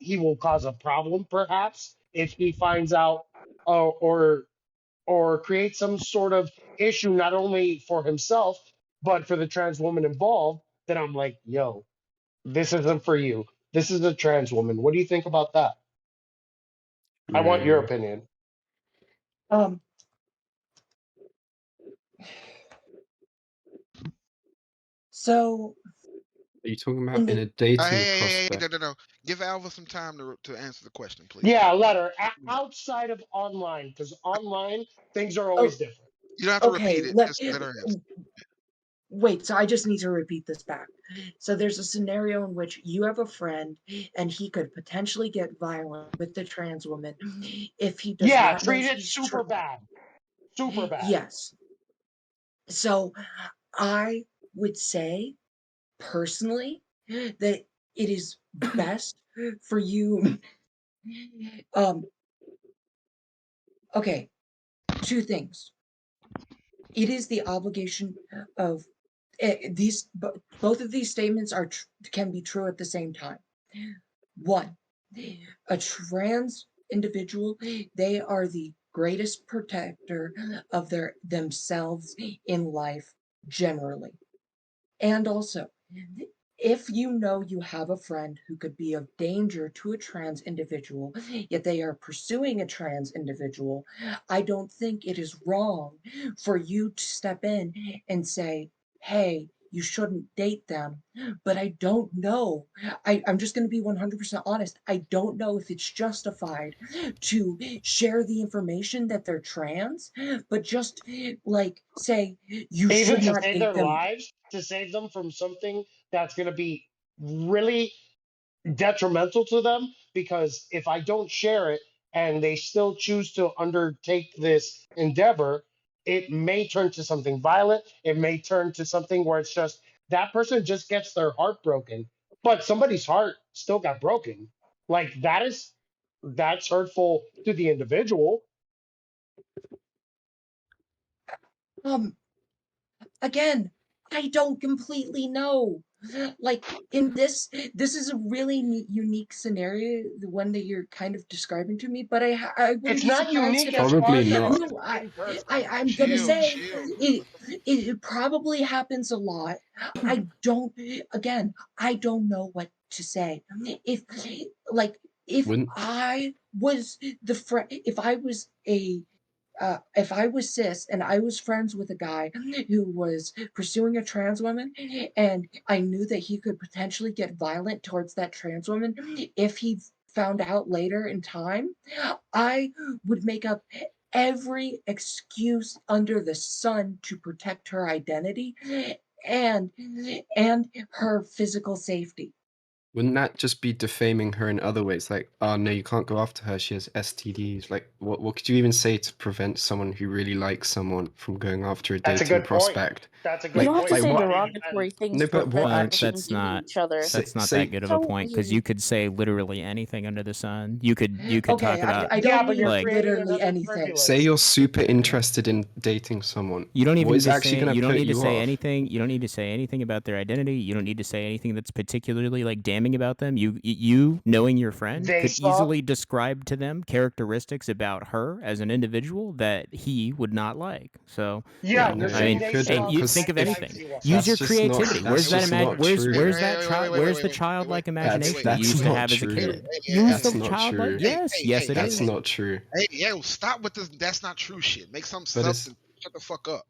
cause a problem perhaps if he finds out or create some sort of issue not only for himself but for the trans woman involved. Then I'm like, yo, this isn't for you. This is a trans woman. What do you think about that? I want your opinion. So Are you talking about in a dating Hey, prospect? no. Give Alva some time to answer the question, please. Yeah, letter outside of online, because online things are always different. You don't have to okay, repeat it. Just let her answer. wait, so I just need to repeat this back. So there's a scenario in which you have a friend and he could potentially get violent with the trans woman if he does Yeah, not know treat it she's super bad. Super bad. Yes. So I would say personally that it is best for you okay, two things. It is the obligation of both of these statements can be true at the same time. One, a trans individual, they are the greatest protector of themselves in life generally. And also, if you know you have a friend who could be of danger to a trans individual, yet they are pursuing a trans individual, I don't think it is wrong for you to step in and say, hey, you shouldn't date them, but I don't know. I'm just going to be 100% honest. I don't know if it's justified to share the information that they're trans, but just like say you Even should to not save date their them. lives, to save them from something that's going to be really detrimental to them, because if I don't share it and they still choose to undertake this endeavor, it may turn to something violent. It may turn to something where it's just that person just gets their heart broken, but somebody's heart still got broken. Like that's hurtful to the individual. Again, I don't completely know. Like in this is a really unique scenario, the one that you're kind of describing to me. But I wouldn't It's be not surprised unique if as far Probably as not. no, I'm gonna say it probably happens a lot. I don't. Again, I don't know what to say. If like if Wouldn't I was the friend, if I was cis and I was friends with a guy who was pursuing a trans woman, and I knew that he could potentially get violent towards that trans woman if he found out later in time, I would make up every excuse under the sun to protect her identity and her physical safety. Wouldn't that just be defaming her in other ways? Like, oh no, you can't go after her. She has STDs. Like, what could you even say to prevent someone who really likes someone from going after a That's a dating good point. prospect? That's a You good don't have to point. say what? derogatory things No, for but what them action? being each other. That's not Say- that good of a So point because you could say literally anything under the sun. You could talk Okay, about I Yeah, don't but mean you're like creating literally another anything. privilege. Say you're super interested in dating someone. you don't even What need is to actually say going you to don't put need to you say off? anything. You don't need to say anything about their identity. You don't need to say anything that's particularly like damning about them. You knowing your friend They could saw easily describe to them characteristics about her as an individual that he would not like. So Yeah, you you're know, I saying mean, they hey, saw you the think of negative anything. things you want. Use That's your just not. creativity. That's Where's that just not where's true. that child? Where's the childlike imagination that you That's used to not have as a true. kid? Use That's the not childlike. true. Yes, it That's is. not true. Hey, yo, stop with this. That's not true shit. Make some But substance. Shut the fuck up.